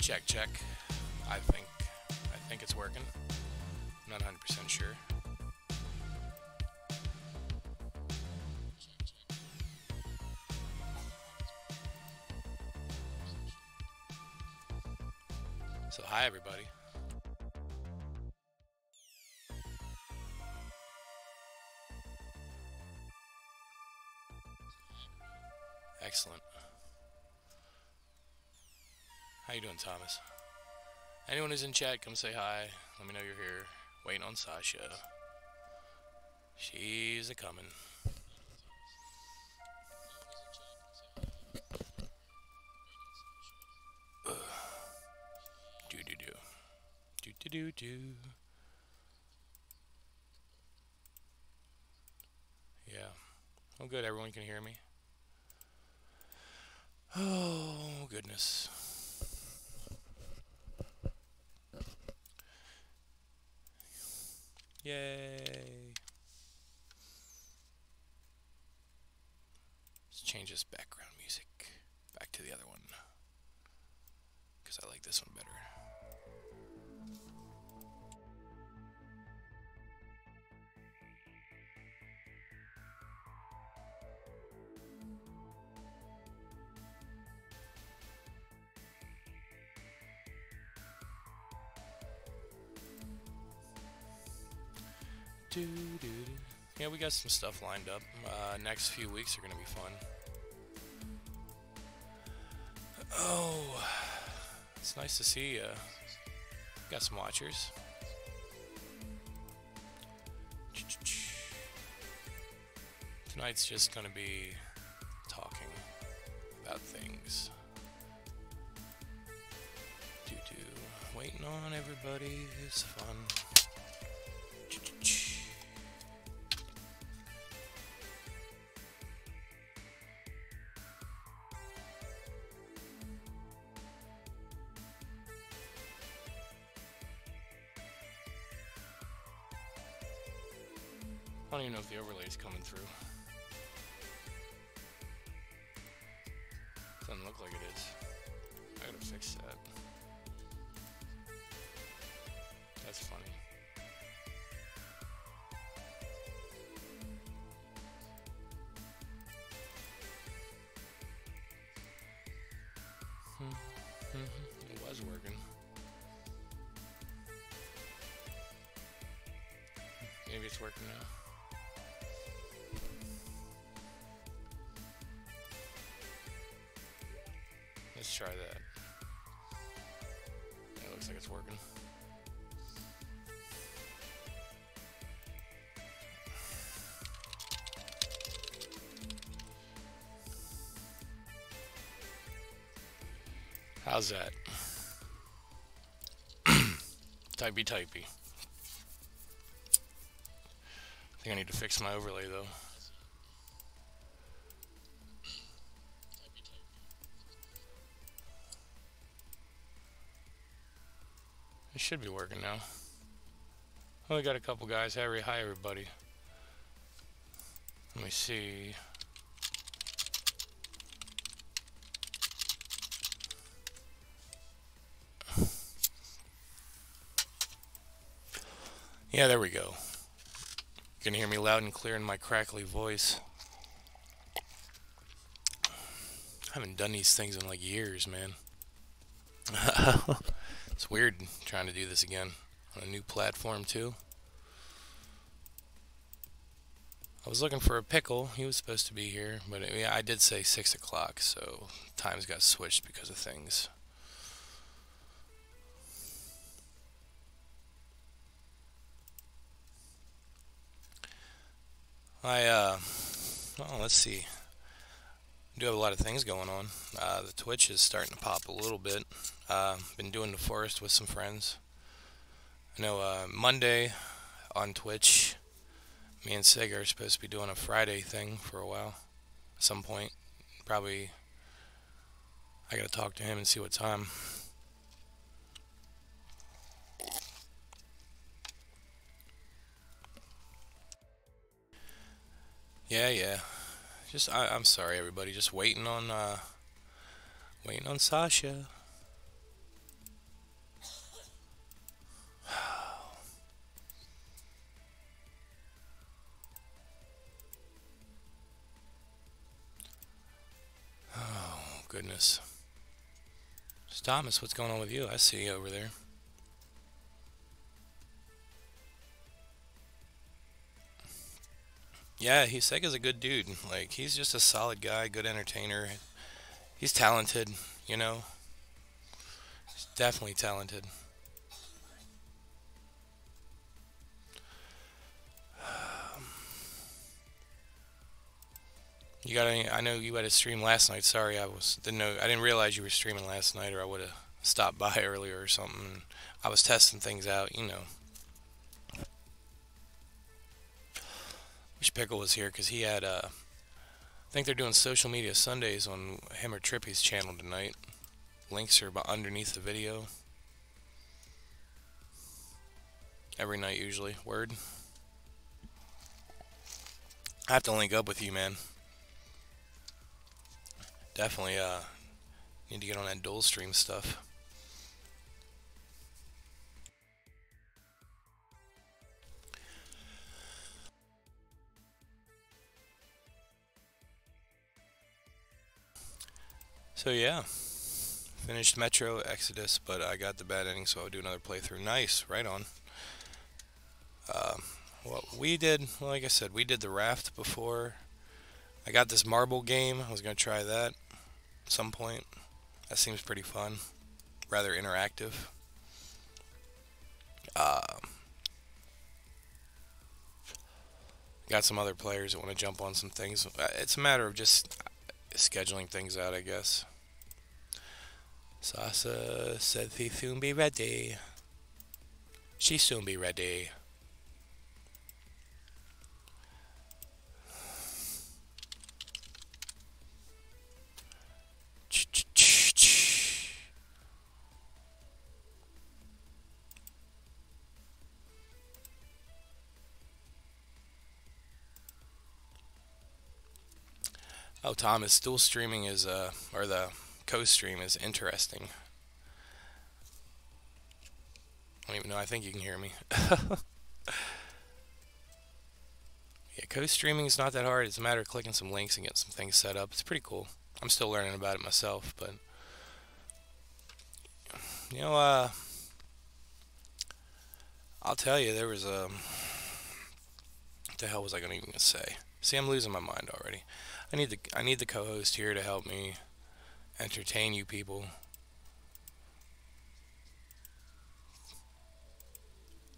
Check, check. I think it's working. I'm not 100% sure. So hi everybody. Excellent. How you doing, Thomas? Anyone who's in chat, come say hi. Let me know you're here. Waiting on Sasha. She's a-coming. Do-do-do. Do-do-do-do. Yeah. Oh good, everyone can hear me. Oh, goodness. Yay. Let's change this background music back to the other one, because I like this one better. Yeah, we got some stuff lined up. Next few weeks are going to be fun. Oh, it's nice to see got some watchers. Tonight's just going to be talking about things. Waiting on everybody is fun. I don't even know if the overlay is coming through. Doesn't look like it is. I gotta fix that. That's funny. It was working. Maybe it's working now. Let's try that. Yeah, it looks like it's working. How's that? Typey typey. I think I need to fix my overlay though. It should be working now. Oh, we got a couple guys. Hi everybody. Let me see. Yeah, there we go. You can hear me loud and clear in my crackly voice. I haven't done these things in like years, man. It's weird trying to do this again on a new platform too. I was looking for a pickle. He was supposed to be here, but yeah, I did say 6 o'clock, so times got switched because of things. Well, let's see. We do have a lot of things going on. The Twitch is starting to pop a little bit. Been doing the forest with some friends. I know Monday on Twitch, me and Sega are supposed to be doing a Friday thing for a while. At some point. Probably, I gotta talk to him and see what time. Yeah. Just I'm sorry everybody, just waiting on Sasha. Thomas. Thomas, what's going on with you? I see you over there. Yeah, he's Sega's a good dude. Like he's just a solid guy, good entertainer. He's talented, you know. He's definitely talented. You got any? I know you had a stream last night. Sorry, didn't know. I didn't realize you were streaming last night, or I would have stopped by earlier or something. I was testing things out, you know. Wish Pickle was here because he had. I think they're doing social media Sundays on him or Trippy's channel tonight. Links are underneath the video. Every night usually. Word. I have to link up with you, man. Definitely need to get on that dual stream stuff. So yeah, finished Metro Exodus, but I got the bad ending, so I'll do another playthrough. Nice, right on. What we did, well, like I said, we did the raft before. I got this marble game. I was gonna try that at some point. That seems pretty fun, rather interactive. Uh, got some other players that want to jump on some things. It's a matter of just scheduling things out, I guess. Sasa said she soon be ready. She soon be ready. Oh, Thomas, dual streaming is, or the co-stream is interesting. I don't even know, I think you can hear me. Yeah, co-streaming is not that hard. It's a matter of clicking some links and getting some things set up. It's pretty cool. I'm still learning about it myself, but, you know, I'll tell you, there was a, what the hell was I gonna even say? See, I'm losing my mind already. I need the co-host here to help me entertain you people.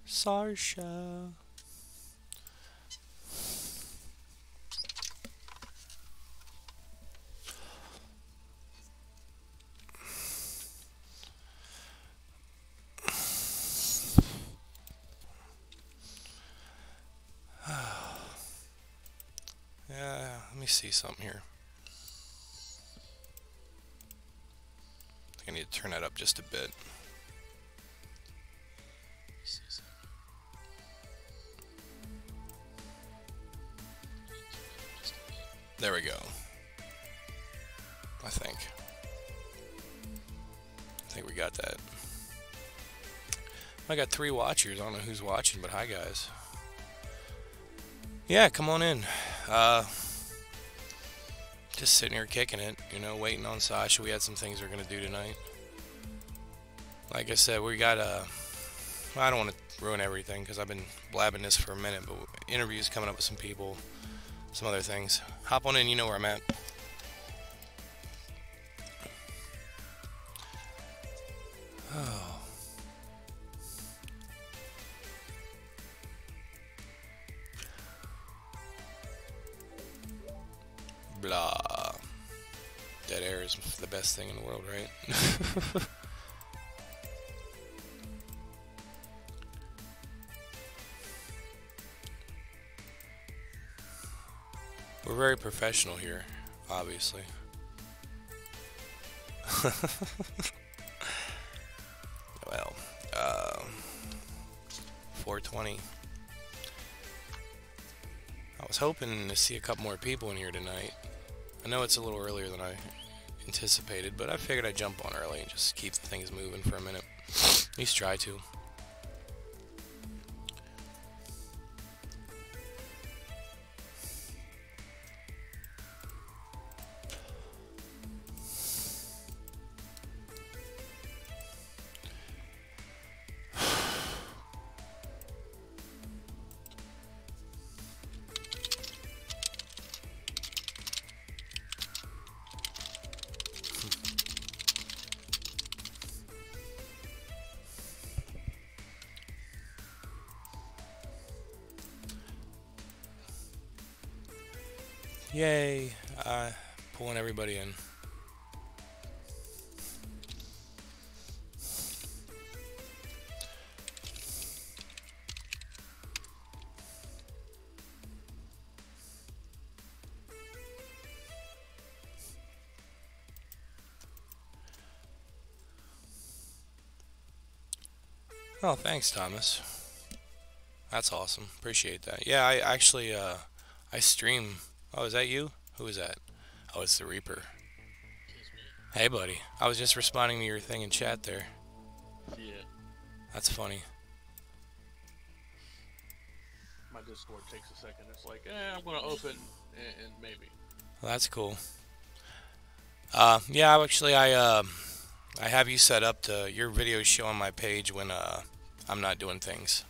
Sarsha. Yeah, let me see something here. I think I need to turn that up just a bit. There we go. I think we got that. I got 3 watchers. I don't know who's watching, but hi guys. Yeah, come on in. Just sitting here kicking it, you know, waiting on Sasha. We had some things we're gonna do tonight. Like I said, we got well, I don't want to ruin everything because I've been blabbing this for a minute, but interviews coming up with some people, some other things. Hop on in, you know where I'm at. Oh. Blah. Dead air is the best thing in the world, right? We're very professional here, obviously. 420. I was hoping to see a couple more people in here tonight. I know it's a little earlier than I anticipated, but I figured I'd jump on early and just keep the things moving for a minute. At least try to. Yay! Pulling everybody in. Oh, thanks, Thomas. That's awesome. Appreciate that. Yeah, I actually I stream. Oh, is that you? Who is that? Oh, it's the Reaper. It's me. Hey, buddy. I was just responding to your thing in chat there. Yeah, That's funny. my Discord takes a second. It's like, I'm gonna open and maybe. Well, that's cool. Yeah, actually, I have you set up to your videos show on my page when I'm not doing things.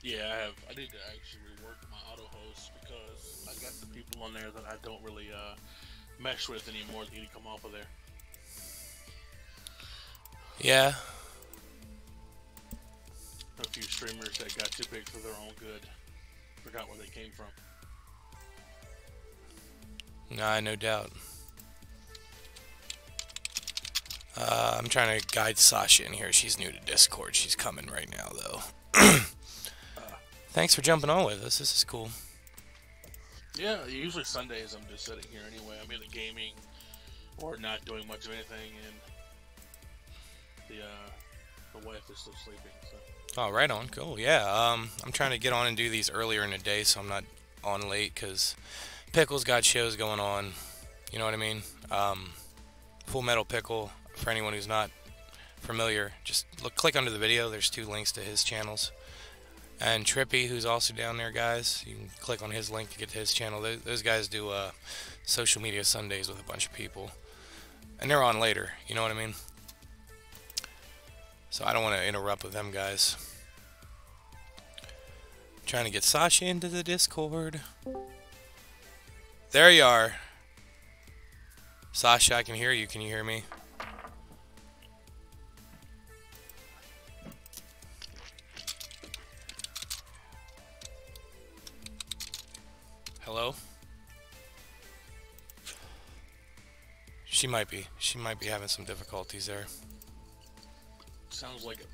Yeah, I have. I need to actually rework my auto host because I got some people on there that I don't really mesh with anymore. That need to come off of there. Yeah. A few streamers that got too big for their own good. Forgot where they came from. Nah, no doubt. I'm trying to guide Sasha in here. She's new to Discord. She's coming right now, though. Uh, Thanks for jumping on with us. This is cool. yeah, usually Sundays I'm just sitting here anyway. I'm either gaming or not doing much of anything, and the wife is still sleeping. So. Oh, right on. Cool. Yeah. I'm trying to get on and do these earlier in the day, so I'm not on late because Pickle's got shows going on. You know what I mean? Full Metal Pickle. For anyone who's not familiar, just click under the video. There's 2 links to his channels. And Trippy, who's also down there, guys. You can click on his link to get to his channel. Those guys do social media Sundays with a bunch of people, and they're on later. You know what I mean? So I don't want to interrupt with them guys. Trying to get Sasha into the Discord. There you are. Sasha, I can hear you. Can you hear me? Hello? She might be. She might be having some difficulties there. Sounds like it.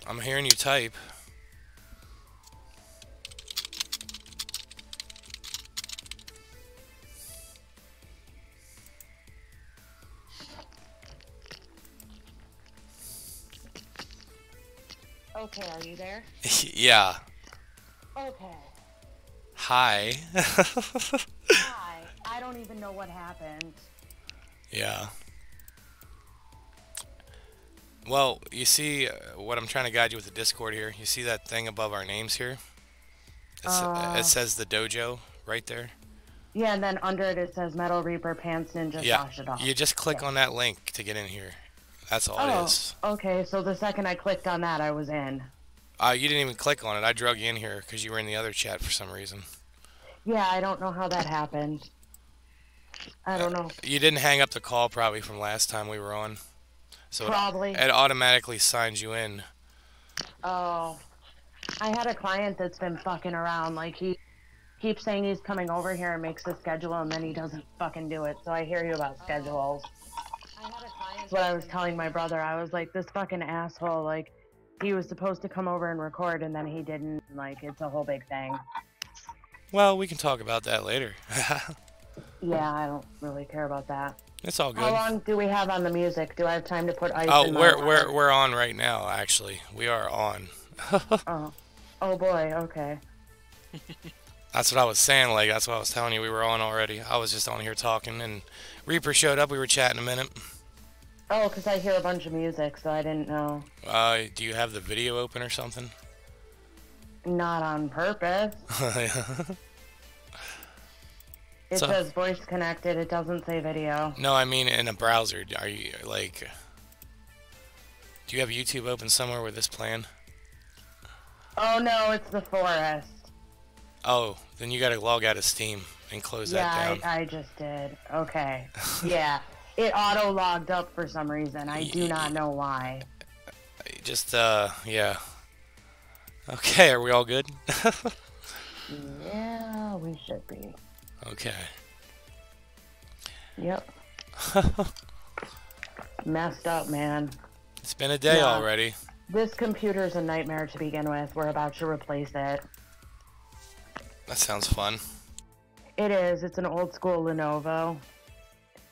I'm hearing you type. Okay, are you there? Yeah. Okay. Hi. Hi. I don't even know what happened. Yeah. Well, you see what I'm trying to guide you with the Discord here. You see that thing above our names here? It says the Dojo right there. Yeah, and then under it says Metal Reaper Pants Ninja Yeah. Sasha Doll. You just click Yeah. on that link to get in here. That's all it is. Okay, so the second I clicked on that, I was in. You didn't even click on it. I drug you in here because you were in the other chat for some reason. Yeah, I don't know how that happened. I don't know. You didn't hang up the call probably from last time we were on. So Probably. it automatically signs you in. Oh. I had a client that's been fucking around. Like, he keeps saying he's coming over here and makes a schedule, and then he doesn't fucking do it. So I hear you about schedules. That's what I was telling my brother. I was like, this fucking asshole, like, he was supposed to come over and record, and then he didn't. Like, it's a whole big thing. Well, we can talk about that later. Yeah, I don't really care about that. It's all good. How long do we have on the music? Do I have time to put ice Oh, in my water? we're on right now. Actually, we are on. Oh boy. Okay. That's what I was saying. Like that's what I was telling you. We were on already. I was just on here talking, and Reaper showed up. We were chatting a minute. Oh, because I hear a bunch of music, so I didn't know. Do you have the video open or something? Not on purpose. It says voice connected. It doesn't say video. No, I mean in a browser. Are you like? Do you have YouTube open somewhere with this plan? Oh no, it's the forest. Oh, then you gotta log out of Steam and close that down. Yeah, I just did. Okay. Yeah. It auto logged up for some reason. I do not know why. Just yeah. Okay, are we all good? Yeah, we should be. Okay. Yep. Messed up, man. It's been a day Yeah. already. This computer's a nightmare to begin with. We're about to replace it. That sounds fun. It is. It's an old school Lenovo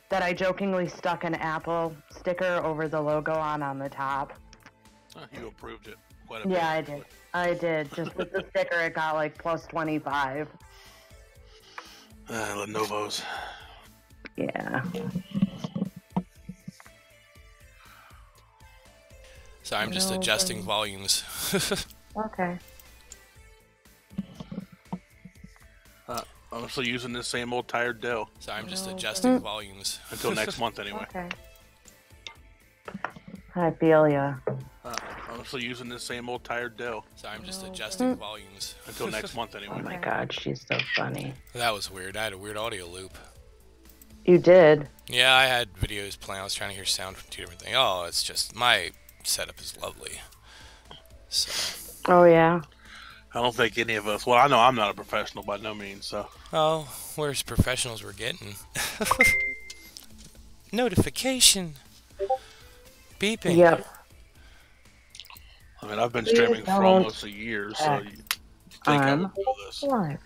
that I jokingly stuck an Apple sticker over the logo on the top. You approved it quite a bit. Yeah, I did. I did. Just with the sticker, it got like plus 25. Lenovo's. Yeah. So I'm just adjusting volumes. Okay. I'm still using this same old tired Dell So I'm just adjusting volumes. until next month anyway. Okay. I feel ya. I'm still using this same old tired Dell So I'm just adjusting volumes. until next month anyway. Oh my god, she's so funny. That was weird. I had a weird audio loop. You did? Yeah, I had videos playing. I was trying to hear sound from two different things. Oh, it's just my setup is lovely. So, Oh yeah. I don't think any of us. Well, I know I'm not a professional by no means. So oh, where's professionals we're getting? Notification. Beeping. Yep. I mean, I've been Please streaming for don't almost a year, so you think I would know this? Live.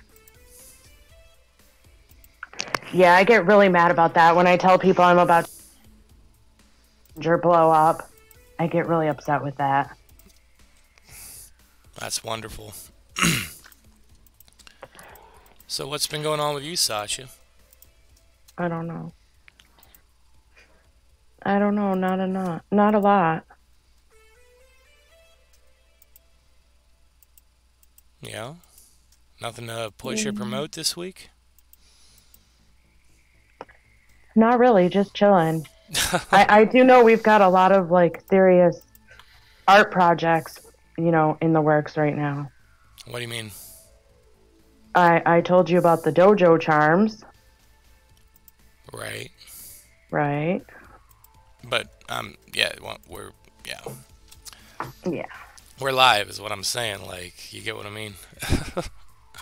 Yeah, I get really mad about that when I tell people I'm about to blow up. I get really upset with that. That's wonderful. So what's been going on with you, Sasha? I don't know. Not a lot. Yeah? Nothing to push or promote this week? Not really, just chilling. I do know we've got a lot of like serious art projects, in the works right now. What do you mean? I told you about the Dojo charms, Right. right? But yeah, we're Yeah. we're live is what I'm saying. Like, you get what I mean?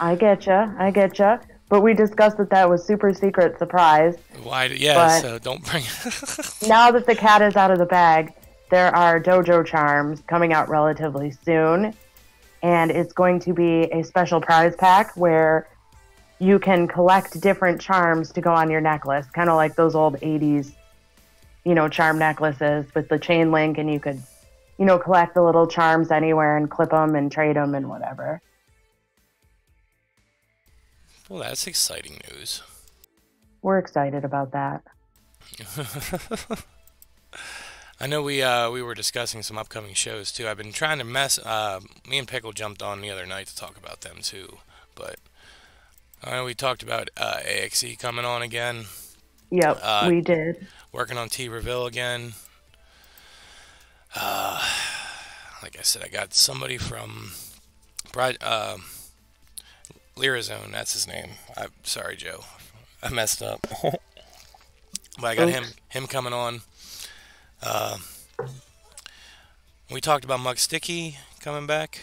I getcha. But we discussed that was super secret surprise. Why? Yeah. But- So don't bring. Now that the cat is out of the bag, there are Dojo charms coming out relatively soon. And it's going to be a special prize pack where you can collect different charms to go on your necklace, kind of like those old 80s, charm necklaces with the chain link, and you could, collect the little charms anywhere and clip them and trade them and whatever. Well, that's exciting news. We're excited about that. I know we were discussing some upcoming shows too. I've been trying to me and Pickle jumped on the other night to talk about them too, but I know we talked about AXE coming on again. Yep, we did. Working on T Reveal again. Like I said, I got somebody from Lyrazone. That's his name. I'm sorry, Joe. I messed up. But I got him coming on. We talked about Muck Sticky coming back.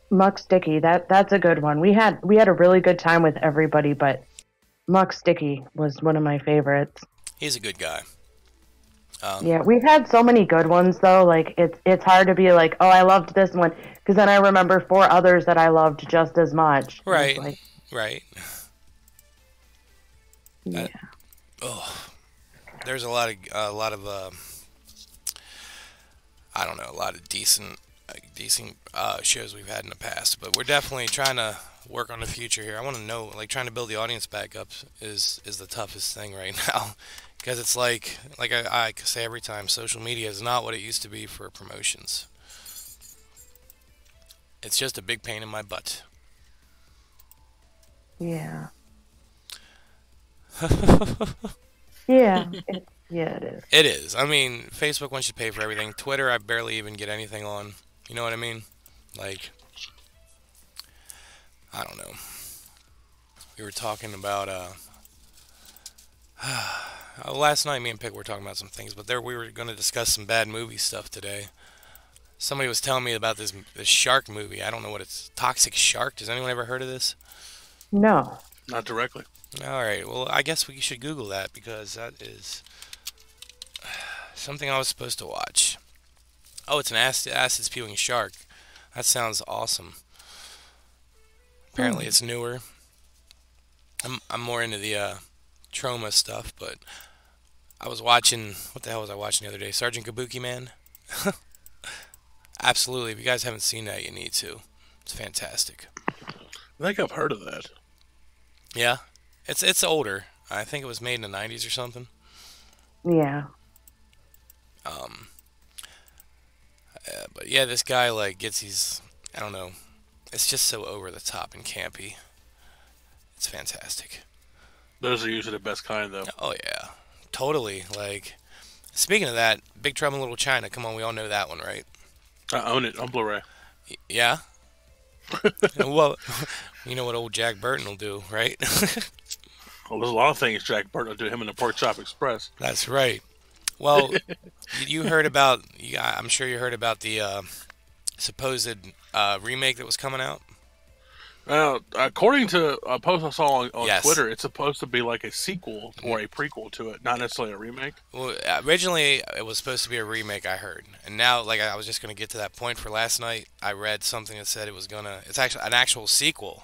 Muck Sticky, that's a good one. We had a really good time with everybody, but Muck Sticky was one of my favorites. He's a good guy. Yeah, we've had so many good ones though. Like it's hard to be like, oh, I loved this one, because then I remember 4 others that I loved just as much. Right. Like, Right. yeah. There's a lot of I don't know, a lot of decent shows we've had in the past, but we're definitely trying to work on the future here. I want to know, like, trying to build the audience back up is the toughest thing right now, because it's like I say every time, social media is not what it used to be for promotions. It's just a big pain in my butt. Yeah. Yeah. It is. It is. I mean, Facebook wants you to pay for everything. Twitter, I barely even get anything on. You know what I mean? Like, I don't know. We were talking about Last night, me and Pick were talking about some things, but there we were going to discuss some bad movie stuff today. Somebody was telling me about this shark movie. I don't know what it's. Toxic Shark. Does anyone ever heard of this? No. Not directly. All right. Well, I guess we should Google that because that is something I was supposed to watch. Oh, it's an acid spewing shark. That sounds awesome. Apparently, Hmm. it's newer. I'm more into the trauma stuff, but I was watching. What the hell was I watching the other day? Sergeant Kabuki Man. Absolutely. If you guys haven't seen that, you need to. It's fantastic. I think I've heard of that. Yeah, it's older. I think it was made in the '90s or something. Yeah. Um, but yeah, this guy like gets these. I don't know. It's just so over the top and campy. It's fantastic. Those are usually the best kind, though. Oh yeah, totally. Like speaking of that, Big Trouble in Little China. Come on, we all know that one, right? I own it on Blu-ray. Yeah. Well, you know what old Jack Burton will do, right? Well, there's a lot of things Jack Burton will do. Him and the Pork Chop Express. That's right. Well, you heard about? I'm sure you heard about the supposed remake that was coming out. Well, according to a post I saw on Yes. Twitter, it's supposed to be like a sequel or a prequel to it, not necessarily a remake. Well, originally it was supposed to be a remake, I heard, and now, like, I was just gonna get to that point for last night. I read something that said it was gonna. It's actually an actual sequel,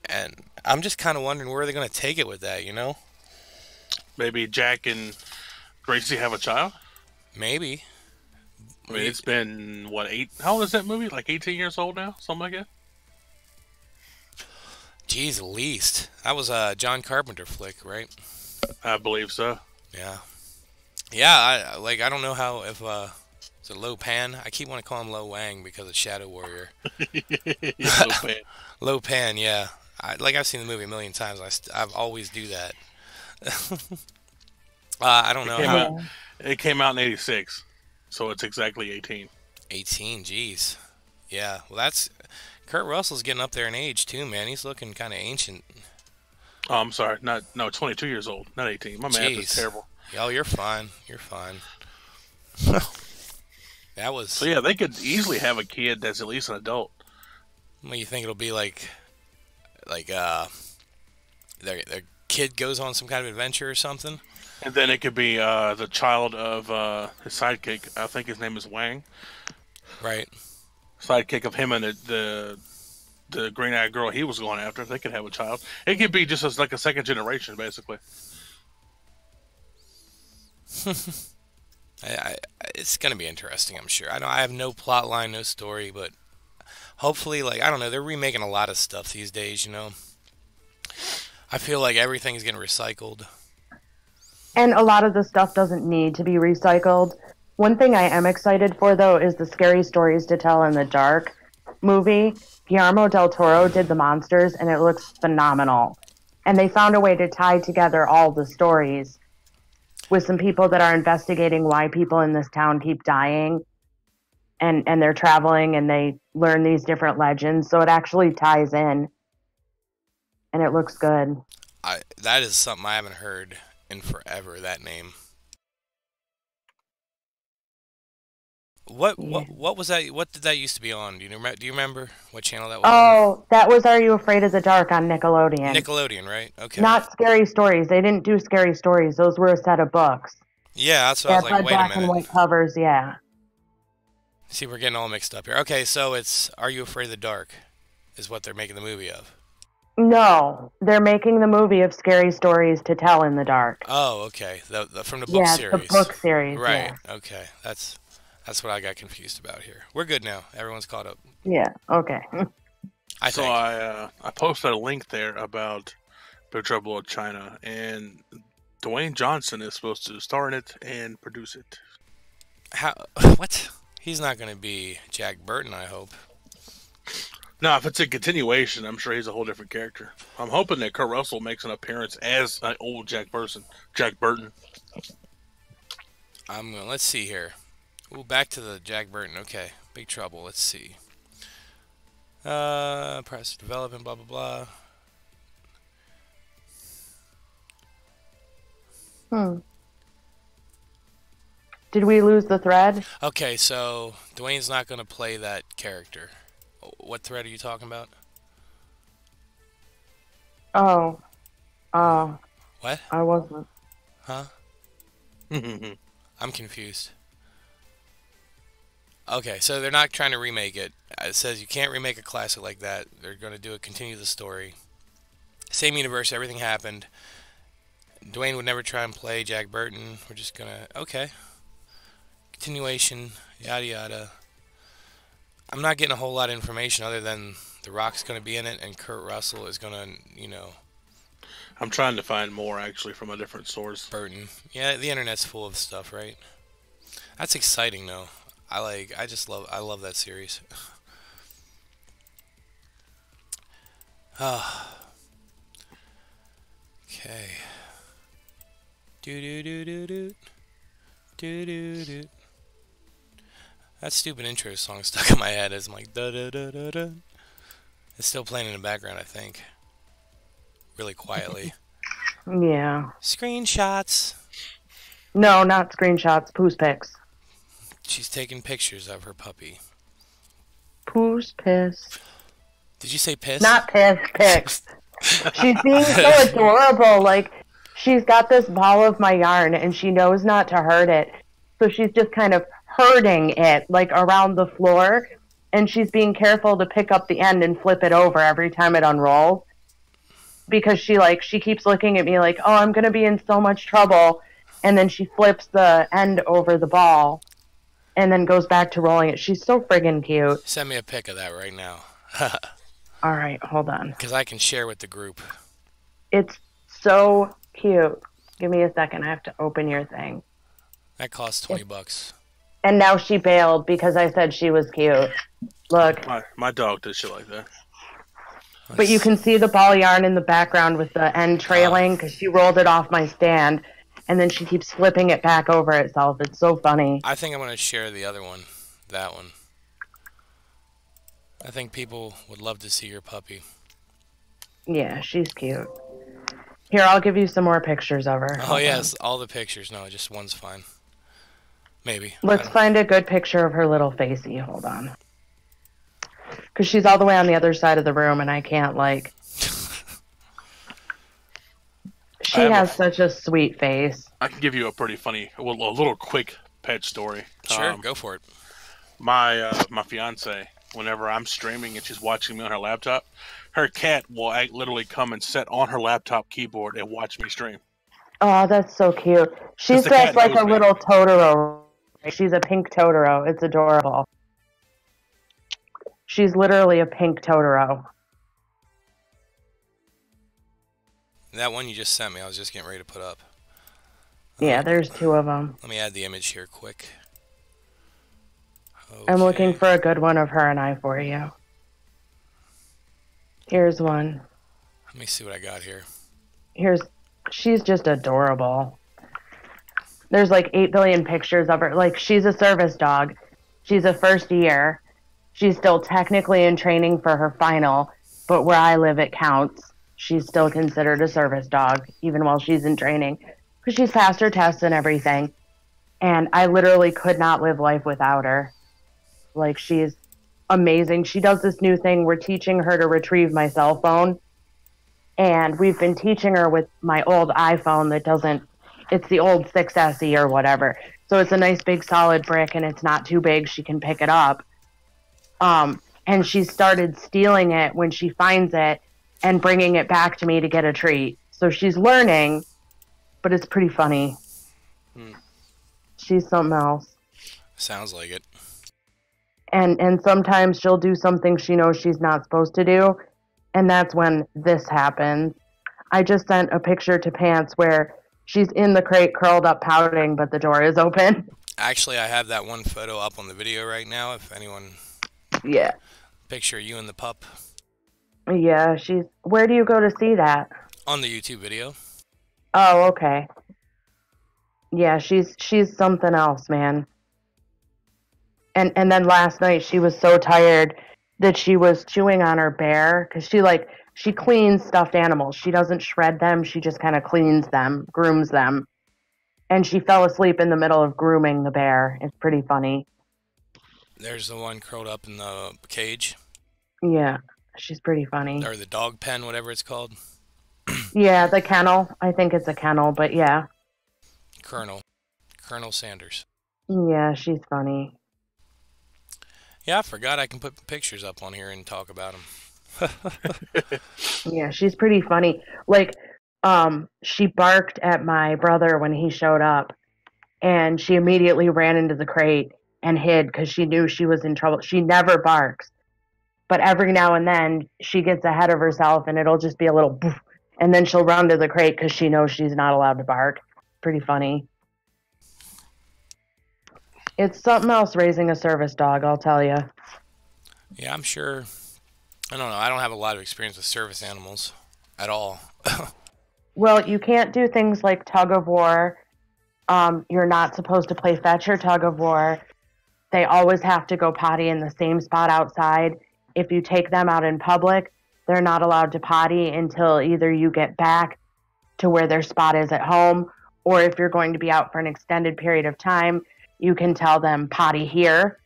and I'm just kind of wondering where they're gonna take it with that. You know? Maybe Jack and Gracie have a child. Maybe. I mean, it's been what 8? How old is that movie? Like 18 years old now, something like that. Geez, least that was a John Carpenter flick, right? I believe so. Yeah. Yeah. I don't know how if is it Lo Pan? I keep wanting to call him Lo Wang because it's Shadow Warrior. Yeah, no fan. Lo Pan, yeah. I've seen the movie a million times. I've always do that. I don't It know came how. out. Yeah. It came out in '86, so it's exactly 18. 18, geez. Yeah. Well, that's Kurt Russell's getting up there in age too, man. He's looking kind of ancient. Oh, I'm sorry, not no, 22 years old, not 18. My math is Jeez. terrible. Yo, you're fine. You're fine. That So was. yeah, they could easily have a kid that's at least an adult. What do you think it'll be like their kid goes on some kind of adventure or something? And then it could be the child of his sidekick. I think his name is Wang. Right. Sidekick of him and the green eyed girl he was going after. They could have a child. It could be just as like a second generation, basically. I, it's gonna be interesting, I'm sure. I know I have no plot line, no story, but hopefully, like I don't know, they're remaking a lot of stuff these days. You know, I feel like everything's getting recycled. And a lot of the stuff doesn't need to be recycled. One thing I am excited for, though, is the Scary Stories to Tell in the Dark movie. Guillermo del Toro did the monsters, and it looks phenomenal. And they found a way to tie together all the stories with some people that are investigating why people in this town keep dying. And they're traveling and they learn these different legends. So it actually ties in, and it looks good. That is something I haven't heard in forever. That name. What Yeah. what what was that? What did that used to be on? Do you remember what channel that was on? Oh, that was Are You Afraid of the Dark on Nickelodeon. Nickelodeon, right? Okay. Not Scary Stories. They didn't do Scary Stories. Those were a set of books. Yeah, that's what They I had was like. red, Wait a black, and minute. white covers. Yeah. See, we're getting all mixed up here. Okay, so it's Are You Afraid of the Dark? Is what they're making the movie of. No, they're making the movie of Scary Stories to Tell in the Dark. Oh, okay. The from the book Yeah, it's the series. book series. Right. Okay. That's what I got confused about here. We're good now. Everyone's caught up. Yeah. Yeah. Okay. I So think. I posted a link there about Big Trouble in China, and Dwayne Johnson is supposed to star in it and produce it. How? What? He's not going to be Jack Burton, I hope. Now, if it's a continuation, I'm sure he's a whole different character. I'm hoping that Kurt Russell makes an appearance as an old Jack Burton. Let's see here. Ooh, back to the Jack Burton. Okay. Big Trouble. Let's see. Press development, blah, blah, blah. Hmm. Did we lose the thread? Okay, so Dwayne's not going to play that character. What thread are you talking about? Oh, oh, What? I wasn't. Huh? I'm confused. Okay, so they're not trying to remake it. It says you can't remake a classic like that. They're going to do it, continue the story. Same universe, everything happened. Dwayne would never try and play Jack Burton. We're just going to, okay. Continuation, yada yada. I'm not getting a whole lot of information other than The Rock's going to be in it and Kurt Russell is going to, I'm trying to find more actually from a different source. Burton. Yeah, the internet's full of stuff, right? That's exciting though. I love that series. Ah, okay. Do do do do do do do do. That stupid intro song stuck in my head as I'm like da da da da da. It's still playing in the background, I think. Really quietly. Yeah. Screenshots. No, not screenshots. Poos pics. She's taking pictures of her puppy. Poos piss. Did you say piss? Not piss, pics. She's being so adorable. Like, she's got this ball of my yarn and she knows not to hurt it. So she's just kind of herding it, like, around the floor. And she's being careful to pick up the end and flip it over every time it unrolls. Because she keeps looking at me like, oh, I'm going to be in so much trouble. And then she flips the end over the ball and then goes back to rolling it. She's so friggin' cute. Send me a pic of that right now. All right, hold on. Because I can share with the group. It's so cute. Give me a second. I have to open your thing. That costs $20. And now she bailed because I said she was cute. Look. My dog does shit like that. But you can see the ball yarn in the background with the end trailing because she rolled it off my stand. And then she keeps flipping it back over itself. It's so funny. I think I'm going to share the other one. That one. I think people would love to see your puppy. Yeah, she's cute. Here, I'll give you some more pictures of her. Oh, yes. All the pictures. No, just one's fine. Maybe. Let's find a good picture of her little facey. Hold on. Because she's all the way on the other side of the room and I can't, like... She has such a sweet face. I can give you a pretty funny, a little quick pet story. Sure, go for it. My fiance, whenever I'm streaming and she's watching me on her laptop, her cat will literally come and sit on her laptop keyboard and watch me stream. Oh, that's so cute. She's dressed like a little Totoro. She's a pink Totoro. It's adorable. She's literally a pink Totoro. That one you just sent me, I was just getting ready to put up. Yeah, there's two of them. Let me add the image here quick. Okay. I'm looking for a good one of her and I for you. Here's one. Let me see what I got here. She's just adorable. There's like 8 billion pictures of her. Like, she's a service dog. She's a first year. She's still technically in training for her final, but where I live, it counts. She's still considered a service dog, even while she's in training, because she's passed her tests and everything. And I literally could not live life without her. Like, she's amazing. She does this new thing. We're teaching her to retrieve my cell phone. And we've been teaching her with my old iPhone that doesn't, it's the old 6SE or whatever. So it's a nice big solid brick and it's not too big. She can pick it up. And she started stealing it when she finds it and bringing it back to me to get a treat. So she's learning, but it's pretty funny. She's something else. Sounds like it. And sometimes she'll do something she knows she's not supposed to do, and that's when this happens. I just sent a picture to Pants where she's in the crate curled up pouting, but the door is open. Actually, I have that one photo up on the video right now, if anyone... Yeah. Picture you and the pup. Yeah, where do you go to see that? On the YouTube video. Oh, okay. Yeah, she's something else, man. And then last night she was so tired that she was chewing on her bear because she cleans stuffed animals. She doesn't shred them. She just kind of cleans them, grooms them. and she fell asleep in the middle of grooming the bear. It's pretty funny. There's the one curled up in the cage Yeah, she's pretty funny. or the dog pen, whatever it's called. Yeah, the kennel. I think it's a kennel, but yeah. Colonel. Colonel Sanders. Yeah, she's funny. Yeah, I forgot I can put pictures up on here and talk about them. Yeah, she's pretty funny. Like, she barked at my brother when he showed up, and she immediately ran into the crate and hid because she knew she was in trouble. She never barks, but every now and then she gets ahead of herself, and it'll just be a little boof, and then she'll run to the crate because she knows she's not allowed to bark. Pretty funny. It's something else raising a service dog, I'll tell you. Yeah, I'm sure. I don't know. I don't have a lot of experience with service animals at all. Well, you can't do things like tug of war. You're not supposed to play fetch or tug of war. They always have to go potty in the same spot outside. If you take them out in public, they're not allowed to potty until either you get back to where their spot is at home, or if you're going to be out for an extended period of time, you can tell them potty here,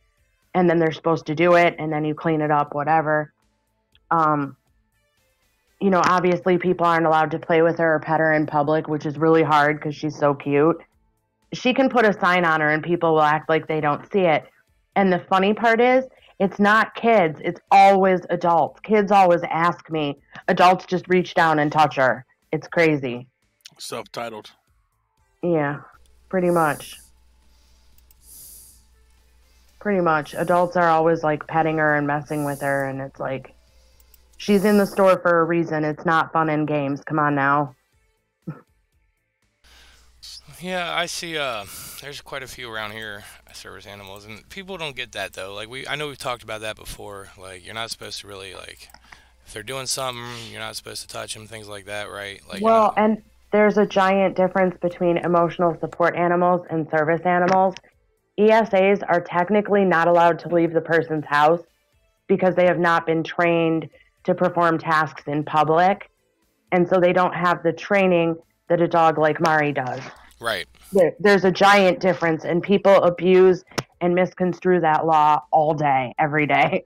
and then they're supposed to do it, and then you clean it up, whatever. Um, Obviously people aren't allowed to play with her or pet her in public, which is really hard because she's so cute. She can put a sign on her and people will act like they don't see it. And the funny part is, it's not kids, it's always adults. Kids always ask me. Adults just reach down and touch her. It's crazy. Self-titled. Yeah, pretty much. Pretty much. Adults are always like petting her and messing with her, and it's like, she's in the store for a reason. It's not fun and games. Come on now. Yeah, I see. There's quite a few around here, service animals, and people don't get that though. Like I know we've talked about that before. Like you're not supposed to really like, if they're doing something, you're not supposed to touch them, things like that, right? Like you're not. Well, and there's a giant difference between emotional support animals and service animals. ESAs are technically not allowed to leave the person's house because they have not been trained to perform tasks in public. And so they don't have the training that a dog like Mari does. Right. There's a giant difference, and people abuse and misconstrue that law all day, every day.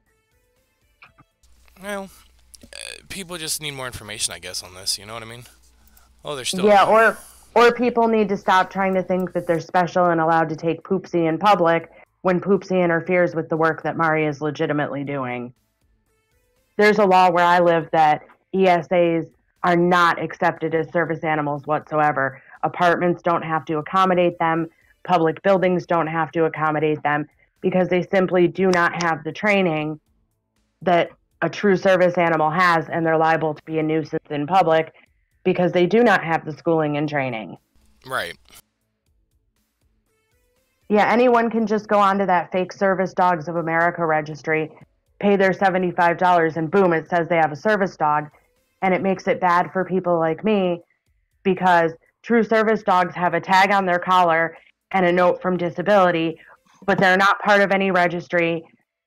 Well, people just need more information, I guess, on this. You know what I mean? Oh, they're still. Yeah, or people need to stop trying to think that they're special and allowed to take Poopsie in public when Poopsie interferes with the work that Mari is legitimately doing. There's a law where I live that ESAs are not accepted as service animals whatsoever. Apartments don't have to accommodate them. Public buildings don't have to accommodate them because they simply do not have the training that a true service animal has, and they're liable to be a nuisance in public because they do not have the schooling and training. Right. Yeah, anyone can just go onto that fake Service Dogs of America registry, pay their $75, and boom, it says they have a service dog. And it makes it bad for people like me because true service dogs have a tag on their collar and a note from disability, but they're not part of any registry.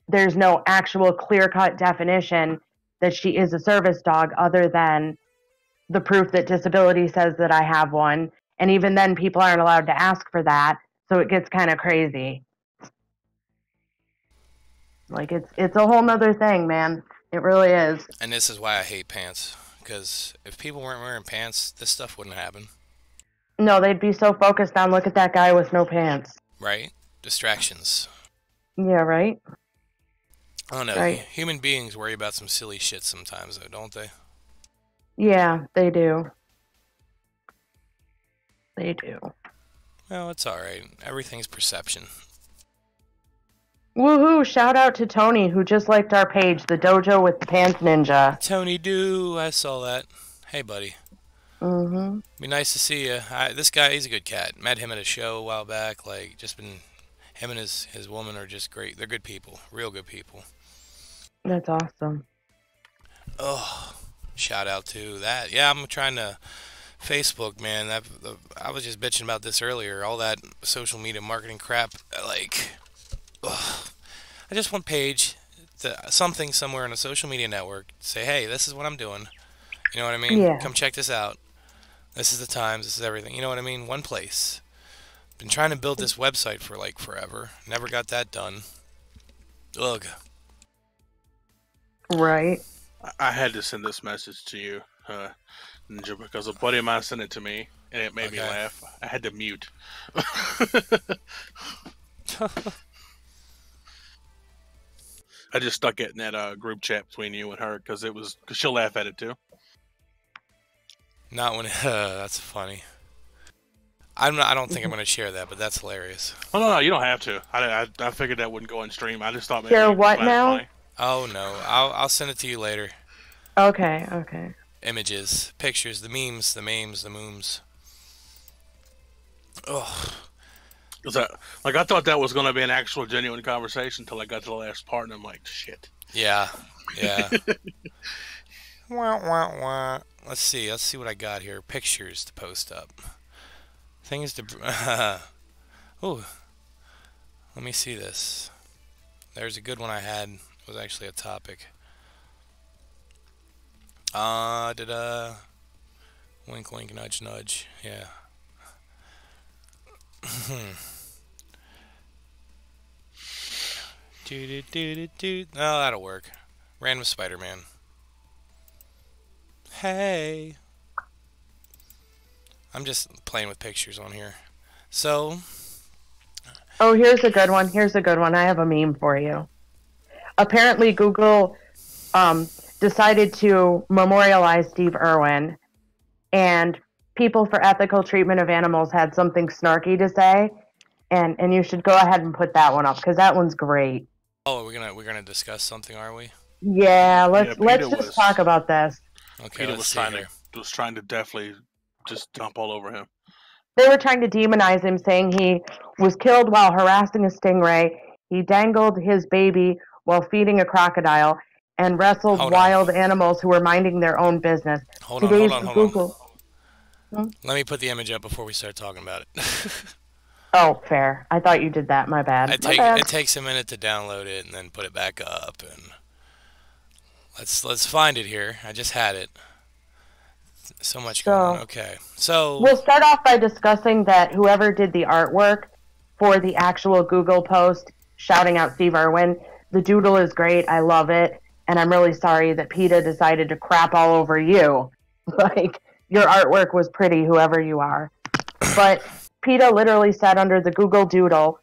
There's no actual clear-cut definition that she is a service dog other than the proof that disability says that I have one. And even then, people aren't allowed to ask for that, so it gets kind of crazy. Like, it's a whole nother thing, man. It really is. And this is why I hate pants. Because if people weren't wearing pants, this stuff wouldn't happen. No, they'd be so focused on look at that guy with no pants. Right? Distractions. Yeah, right? I don't know. Right. Human beings worry about some silly shit sometimes, though, don't they? Yeah, they do. They do. Well, it's alright. Everything's perception. Woohoo! Shout out to Tony, who just liked our page, the Dojo with the Pants Ninja. Tony Doo, I saw that. Hey, buddy. Mm-hmm. Be nice to see you. This guy, he's a good cat. Met him at a show a while back. Like, just been... Him and his woman are just great. They're good people. Real good people. That's awesome. Oh, shout out to that. Yeah, I'm trying to... Facebook, man. I was just bitching about this earlier. All that social media marketing crap. Like... Ugh. I just want Paige something somewhere on a social media network say, hey, this is what I'm doing. You know what I mean? Yeah. Come check this out. This is the times. This is everything. You know what I mean? One place. Been trying to build this website for like forever. Never got that done. Ugh. Right. I had to send this message to you, Ninja, because a buddy of mine sent it to me, and it made me Okay. laugh. I had to mute. I just stuck it in that group chat between you and her because she'll laugh at it too. Not when. That's funny. I'm not. I don't think I'm gonna share that, but that's hilarious. Oh no, you don't have to. I figured that wouldn't go on stream. I just thought maybe Share you'd what find it now? funny. Oh no, I'll send it to you later. Okay, okay. Images, pictures, the memes, the memes, the mooms. Ugh. Like I thought that was going to be an actual genuine conversation until I got to the last part, and I'm like, shit. Yeah. Yeah. Wah, wah, wah. Let's see. Let's see what I got here. Pictures to post up. Things to. Ooh. Let me see this. There's a good one I had. It was actually a topic. Wink, wink, nudge, nudge. Yeah. Do do do do do. Oh, that'll work. Random Spider-Man. Hey. I'm just playing with pictures on here. So. Oh, here's a good one. Here's a good one. I have a meme for you. Apparently, Google decided to memorialize Steve Irwin, and people for ethical treatment of animals had something snarky to say, and you should go ahead and put that one up because that one's great. Oh, we're gonna discuss something, are we? Yeah, Yeah, let's just talk about this. Okay, Peter let's was see trying here. to definitely just dump all over him. They were trying to demonize him, saying he was killed while harassing a stingray. He dangled his baby while feeding a crocodile and wrestled Hold on. wild animals who were minding their own business. Hold Today's on. Google. Let me put the image up before we start talking about it. Oh, fair. I thought you did that. My bad. It takes a minute to download it and then put it back up, and let's find it here. I just had it. So much going on. Okay, so we'll start off by discussing that whoever did the artwork for the actual Google post shouting out Steve Irwin, the doodle is great. I love it. And I'm really sorry that PETA decided to crap all over you. Like, your artwork was pretty, whoever you are. But PETA literally said under the Google Doodle,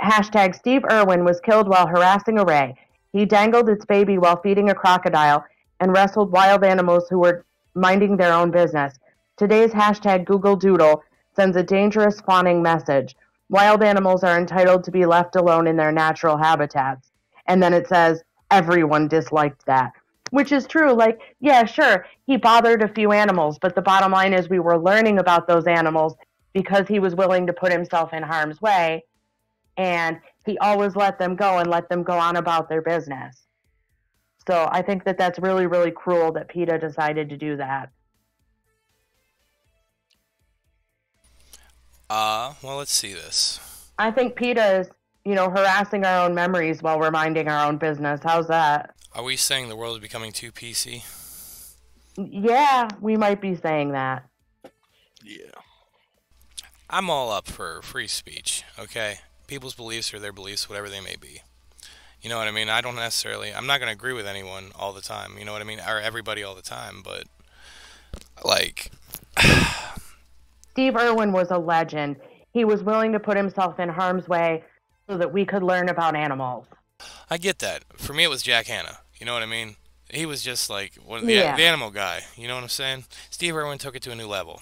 hashtag Steve Irwin was killed while harassing a ray. He dangled its baby while feeding a crocodile and wrestled wild animals who were minding their own business. Today's hashtag Google Doodle sends a dangerous fawning message. Wild animals are entitled to be left alone in their natural habitats. And then it says, everyone disliked that. Which is true. Like, yeah, sure, he bothered a few animals, but the bottom line is we were learning about those animals because he was willing to put himself in harm's way, and he always let them go and let them go on about their business. So I think that that's really, really cruel that PETA decided to do that. well, let's see this. I think PETA is, harassing our own memories while we're minding our own business. How's that? Are we saying the world is becoming too PC? Yeah, we might be saying that. Yeah. I'm all up for free speech, okay? People's beliefs are their beliefs, whatever they may be. You know what I mean? I'm not going to agree with anyone all the time, you know what I mean? Or everybody all the time, but, like... Steve Irwin was a legend. He was willing to put himself in harm's way so that we could learn about animals. I get that. For me, it was Jack Hanna, you know what I mean? He was just like the animal guy, you know what I'm saying? Steve Irwin took it to a new level.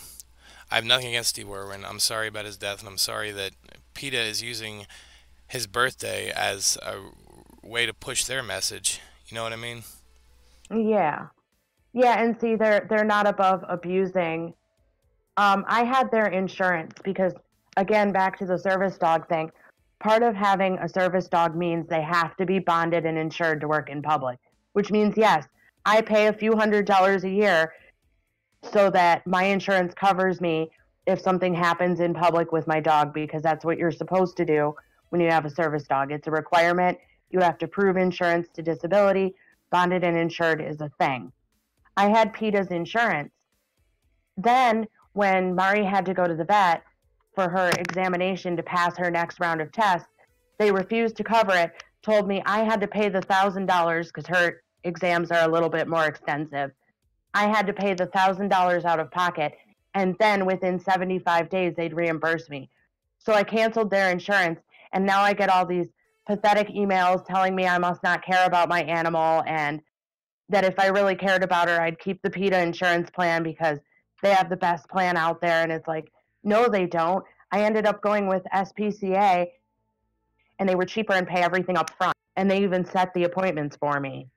I have nothing against Steve Irwin. I'm sorry about his death, and I'm sorry that PETA is using his birthday as a way to push their message. You know what I mean? Yeah. Yeah, and see, they're not above abusing. I had their insurance because, again, back to the service dog thing, part of having a service dog means they have to be bonded and insured to work in public, which means, yes, I pay a few $100s a year so that my insurance covers me if something happens in public with my dog, because that's what you're supposed to do when you have a service dog. It's a requirement. You have to prove insurance to disability. Bonded and insured is a thing. I had PETA's insurance. Then, when Mari had to go to the vet, for her examination to pass her next round of tests. They refused to cover it, told me I had to pay the $1,000 because her exams are a little bit more extensive. I had to pay the $1,000 out of pocket, and then within 75 days, they'd reimburse me. So I canceled their insurance, and now I get all these pathetic emails telling me I must not care about my animal, and that if I really cared about her, I'd keep the PETA insurance plan because they have the best plan out there. And it's like, no, they don't. I ended up going with SPCA, and they were cheaper and pay everything up front. And they even set the appointments for me.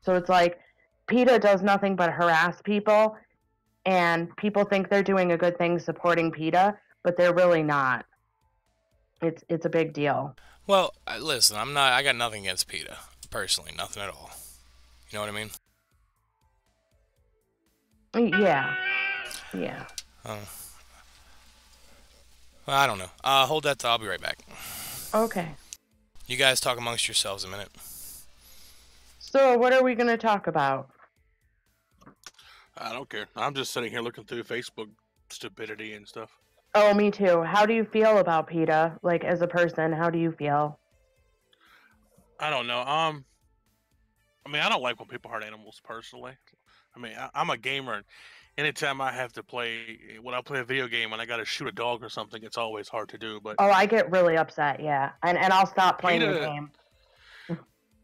So it's like PETA does nothing but harass people, and people think they're doing a good thing supporting PETA, but they're really not. It's a big deal. Well, listen, I'm not. I got nothing against PETA personally, nothing at all. You know what I mean? Yeah, yeah. Uh, well, I don't know. Hold that thought. I'll be right back. Okay. You guys talk amongst yourselves a minute. So what are we going to talk about? I don't care. I'm just sitting here looking through Facebook stupidity and stuff. Oh, me too. How do you feel about PETA? Like, as a person, how do you feel? I don't know. I mean, I don't like when people hurt animals personally. I mean, I'm a gamer, and anytime I have to play, when I play a video game and I got to shoot a dog or something, it's always hard to do. But Oh, I get really upset, yeah. And I'll stop playing the PETA, game.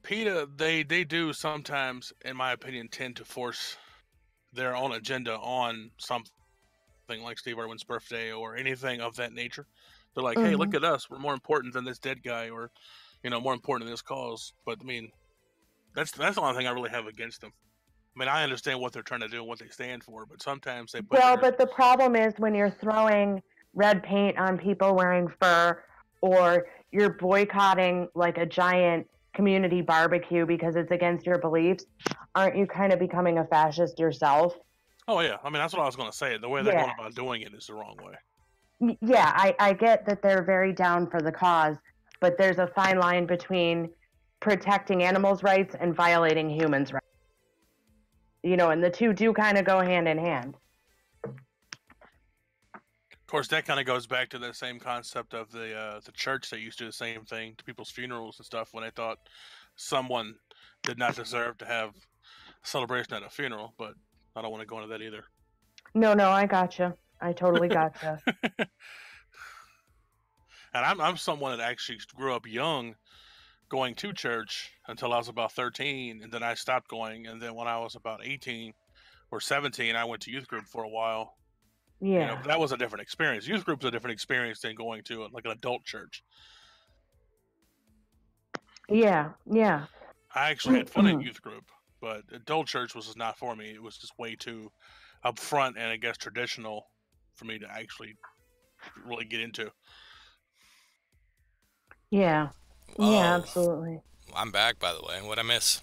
PETA, they do sometimes, in my opinion, tend to force their own agenda on something like Steve Irwin's birthday or anything of that nature. They're like, hey, look Mhm. at us. We're more important than this dead guy, or, more important than this cause. But I mean, that's the only thing I really have against them. I mean, I understand what they're trying to do and what they stand for, but sometimes they put Well, their but the problem is when you're throwing red paint on people wearing fur, or you're boycotting like a giant community barbecue because it's against your beliefs, aren't you kind of becoming a fascist yourself? Oh yeah, I mean that's what I was going to say. The way they're Yeah. going about doing it is the wrong way. Yeah, I get that they're very down for the cause, but there's a fine line between protecting animals' rights and violating humans' rights. And the two do kind of go hand in hand. Of course, that kind of goes back to the same concept of the church that used to do the same thing to people's funerals and stuff when they thought someone did not deserve to have a celebration at a funeral. But I don't want to go into that either. No, I gotcha. I totally gotcha. And I'm someone that actually grew up young, going to church until I was about 13, and then I stopped going. And then when I was about 18 or 17, I went to youth group for a while. Yeah. But that was a different experience. Youth group's a different experience than going to like an adult church. Yeah. I actually had fun in youth group, but adult church was just not for me. It was just way too upfront and I guess traditional for me to actually really get into. Yeah. Oh, Yeah, absolutely. I'm back, by the way. What'd I miss?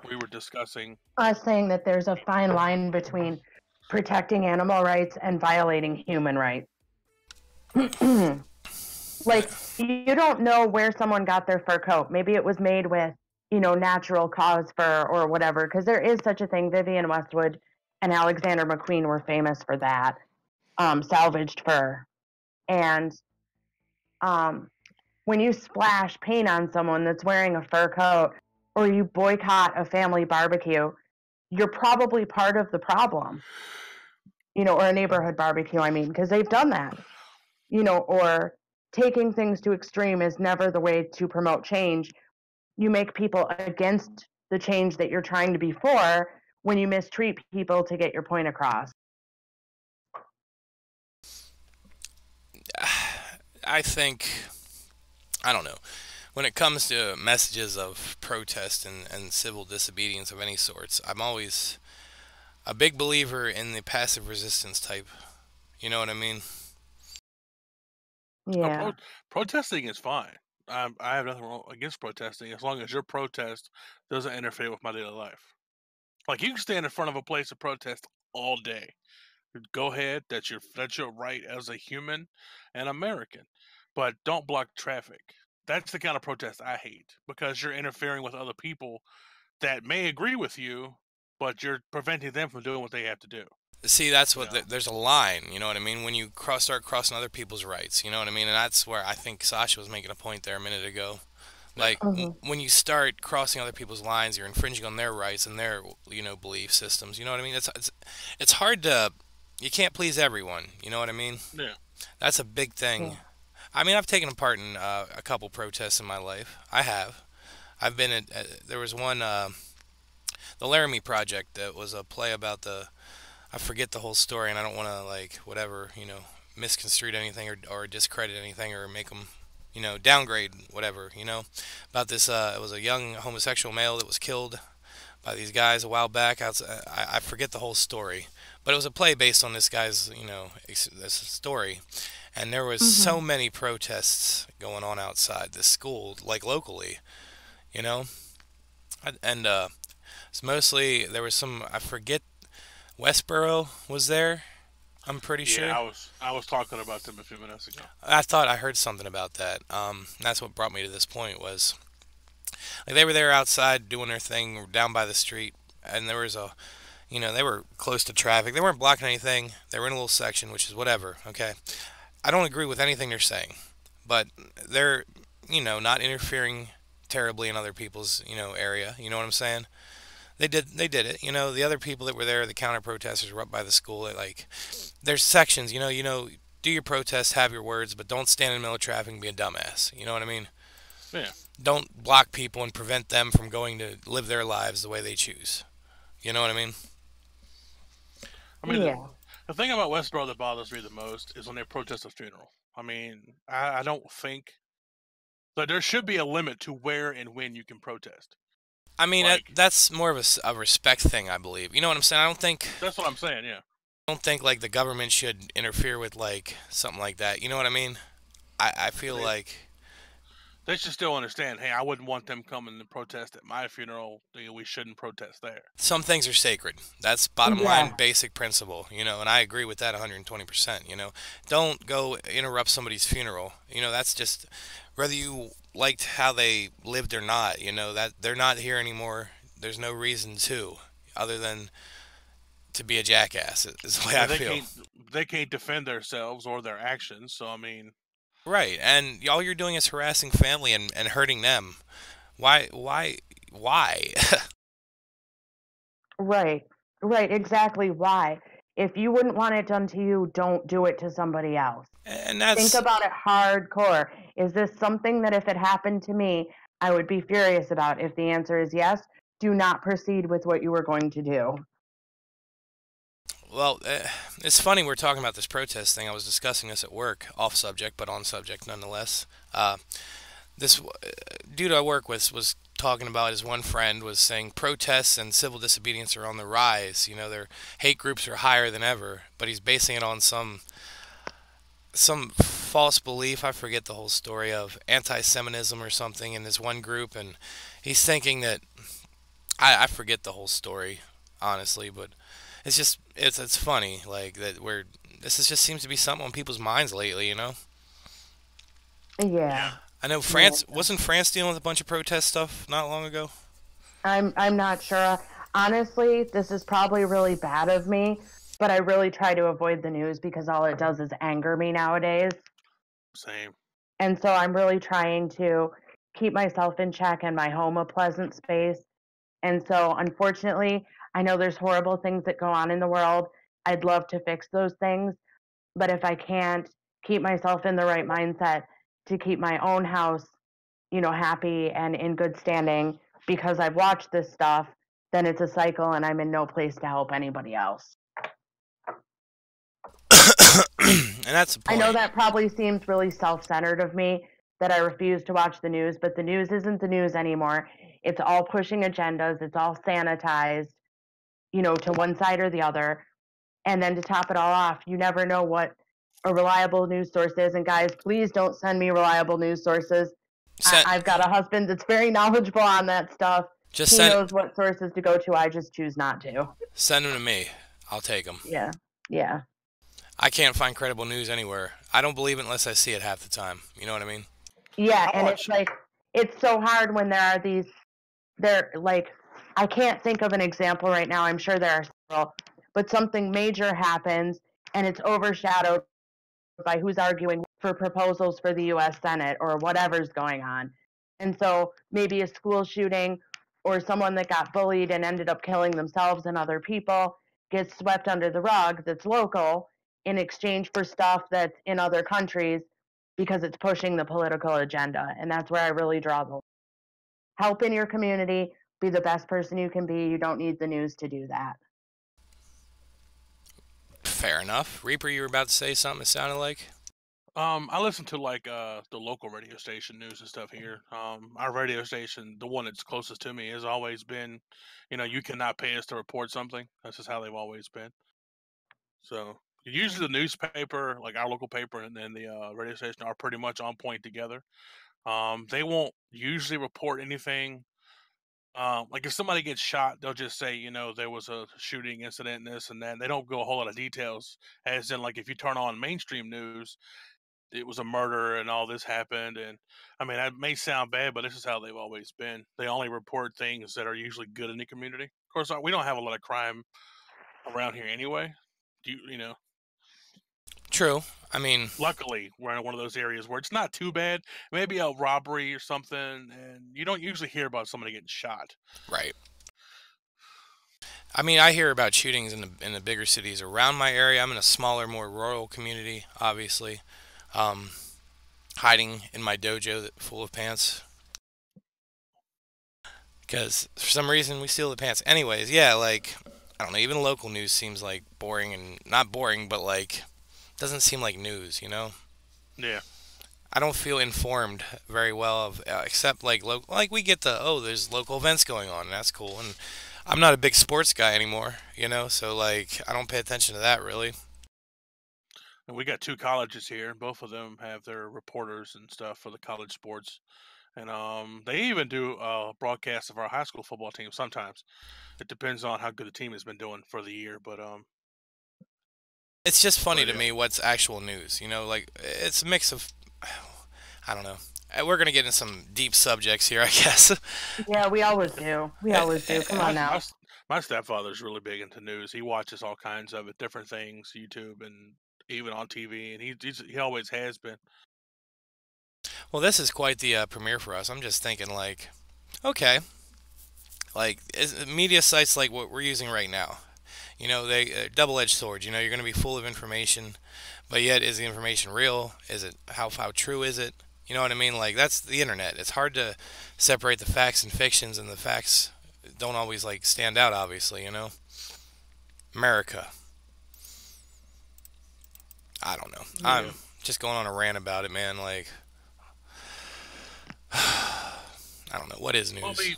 We were discussing. I was saying that there's a fine line between protecting animal rights and violating human rights. Like, you don't know where someone got their fur coat. Maybe it was made with, natural cause fur or whatever, because there is such a thing. Vivian Westwood and Alexander McQueen were famous for that, salvaged fur. And when you splash paint on someone that's wearing a fur coat, or you boycott a family barbecue, you're probably part of the problem, or a neighborhood barbecue, because they've done that, or taking things to extreme is never the way to promote change. You make people against the change that you're trying to be for when you mistreat people to get your point across. I think, I don't know. When it comes to messages of protest and civil disobedience of any sorts, I'm always a big believer in the passive resistance type. You know what I mean? Oh, Yeah. protesting is fine. I have nothing wrong against protesting as long as your protest doesn't interfere with my daily life. Like you can stand in front of a place to protest all day. Go ahead. That's your right as a human and American. But don't block traffic. That's the kind of protest I hate because you're interfering with other people that may agree with you, but you're preventing them from doing what they have to do. See, that's You what know. there's a line. You know what I mean? When you start crossing other people's rights. You know what I mean? And that's where I think Sasha was making a point there a minute ago. Yeah. Like Hmm. when you start crossing other people's lines, you're infringing on their rights and their belief systems. You know what I mean? It's hard to. You can't please everyone. You know what I mean? Yeah. That's a big thing. Yeah. I mean, I've taken part in a couple protests in my life. I have. I've been at. There was one, the Laramie Project, that was a play about the. I forget the whole story, and I don't want to like whatever misconstrue anything or discredit anything or make them downgrade whatever about this. It was a young homosexual male that was killed by these guys a while back. I forget the whole story, but it was a play based on this guy's this story, and there was Hmm. so many protests going on outside this school, like locally, you know, and it's mostly there was some I forget Westboro was there. I'm pretty Yeah. sure. I was talking about them a few minutes ago. I thought I heard something about that. That's what brought me to this point was like they were there outside doing their thing down by the street, and there was a they were close to traffic. They weren't blocking anything. They were in a little section, which is whatever. Okay, I don't agree with anything they're saying, but they're not interfering terribly in other people's area. You know what I'm saying? They did it. The other people that were there, the counter protesters, were up by the school. Like there's sections. Do your protest, have your words, but don't stand in the middle of traffic and be a dumbass. You know what I mean? Yeah. Don't block people and prevent them from going to live their lives the way they choose. You know what I mean? I mean, Yeah. the thing about Westboro that bothers me the most is when they protest a funeral. I mean, I don't think that there should be a limit to where and when you can protest. I mean Like, that's more of a respect thing, I believe. You know what I'm saying? that's what I'm saying. Yeah. I don't think like the government should interfere with like something like that. You know what I mean? I Yeah, feel like they should still understand. Hey, I wouldn't want them coming to protest at my funeral. We shouldn't protest there. some things are sacred. That's bottom line, Yeah. basic principle. And I agree with that 120%. Don't go interrupt somebody's funeral. That's just whether you liked how they lived or not. That they're not here anymore. There's no reason to, other than to be a jackass. Is the way Yeah, I feel. they can't defend themselves or their actions. So I mean, Right, and all you're doing is harassing family and hurting them. Why? Right. Right. Exactly. Why? If you wouldn't want it done to you, don't do it to somebody else. And Think that's about it hardcore. Is this something that if it happened to me, I would be furious about? If the answer is yes, do not proceed with what you were going to do. well, it's funny we're talking about this protest thing. I was discussing this at work, off subject but on subject nonetheless. This dude I work with was talking about his one friend was saying protests and civil disobedience are on the rise. Their hate groups are higher than ever, but he's basing it on some false belief. I forget the whole story of anti-Semitism or something in this one group, and he's thinking that I forget the whole story honestly, but it's funny like that. Where this is just seems to be something on people's minds lately. yeah, Yeah. I know Yeah. France wasn't France dealing with a bunch of protest stuff not long ago. I'm not sure. Honestly, this is probably really bad of me, but I really try to avoid the news because all it does is anger me nowadays. same. And so I'm really trying to keep myself in check and my home a pleasant space. And so, unfortunately, I know there's horrible things that go on in the world. I'd love to fix those things. But if I can't keep myself in the right mindset to keep my own house, happy and in good standing because I've watched this stuff, then it's a cycle and I'm in no place to help anybody else. And that's the I know point. that probably seems really self centered of me that I refuse to watch the news, but the news isn't the news anymore. It's all pushing agendas, it's all sanitized, to one side or the other. And then to top it all off, you never know what a reliable news source is. And guys, please don't send me reliable news sources. Send I've got a husband that's very knowledgeable on that stuff. just He send knows what sources to go to. I just choose not to. send them to me. I'll take them. Yeah. Yeah. I can't find credible news anywhere. I don't believe it unless I see it half the time. You know what I mean? Yeah. I And it's watch. like, it's so hard when there are they're like, I can't think of an example right now. I'm sure there are several, but something major happens and it's overshadowed by who's arguing for proposals for the US Senate or whatever's going on. And so maybe a school shooting or someone that got bullied and ended up killing themselves and other people gets swept under the rug that's local in exchange for stuff that's in other countries because it's pushing the political agenda. And that's where I really draw the line. Help in your community, be the best person you can be. You don't need the news to do that. Fair enough. Reaper, you were about to say something, it sounded like? I listen to like the local radio station news and stuff here. Our radio station, the one that's closest to me, has always been, you cannot pay us to report something. That's just how they've always been. So usually the newspaper, like our local paper, and then the radio station are pretty much on point together. They won't usually report anything. Like if somebody gets shot, they'll just say, there was a shooting incident and this and that. They don't go a whole lot of details. As in, like if you turn on mainstream news, it was a murder and all this happened. And I mean, that may sound bad, but this is how they've always been. They only report things that are usually good in the community. Of course, we don't have a lot of crime around here anyway. You know, True. I mean, luckily we're in one of those areas where it's not too bad. Maybe a robbery or something, and you don't usually hear about somebody getting shot. right. I mean, I hear about shootings in the bigger cities around my area. I'm in a smaller, more rural community, obviously. Um, Hiding in my dojo full of pants because for some reason we steal the pants. Anyways, yeah, like I don't know. Even local news seems like boring and not boring, but like doesn't seem like news. Yeah. I don't feel informed very well of except like like we get the there's local events going on and that's cool and I'm not a big sports guy anymore, so like I don't pay attention to that really. And we got two colleges here. Both of them have their reporters and stuff for the college sports. And they even do broadcasts of our high school football team sometimes. It depends on how good the team has been doing for the year, It's just funny but to yeah. me what's actual news, like it's a mix of I don't know. We're gonna get into some deep subjects here, I guess. Yeah, we always do. We always do. Come My, on my now. s- my stepfather's really big into news. He watches all kinds of it, different things, YouTube and even on TV, and he always has been. Well, this is quite the premiere for us. I'm just thinking, like, okay, like media sites like what we're using right now. They double-edged swords. You're going to be full of information, but yet is the information real? Is it how true is it? You know what I mean? Like that's the internet. It's hard to separate the facts and fictions, and the facts don't always like stand out. Obviously, America. I don't know. Yeah. I'm just going on a rant about it, man. Like, I don't know. What is Well, I news? mean,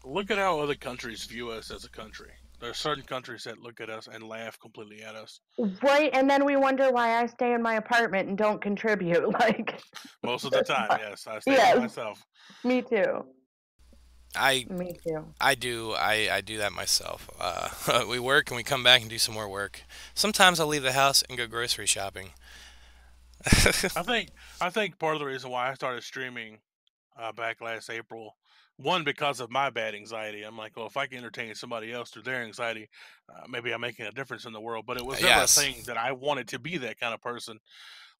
look at how other countries view us as a country. There are certain countries that look at us and laugh completely at us. Right, and then we wonder why I stay in my apartment and don't contribute. Like, Most of the time, yes, I stay by yes, myself. me too. I Me too. I do that myself. We work and we come back and do some more work. Sometimes I'll leave the house and go grocery shopping. I think part of the reason why I started streaming back last April, one because of my bad anxiety. I'm like, well, if I can entertain somebody else through their anxiety, maybe I'm making a difference in the world. But it was never a Yes. thing that I wanted to be that kind of person.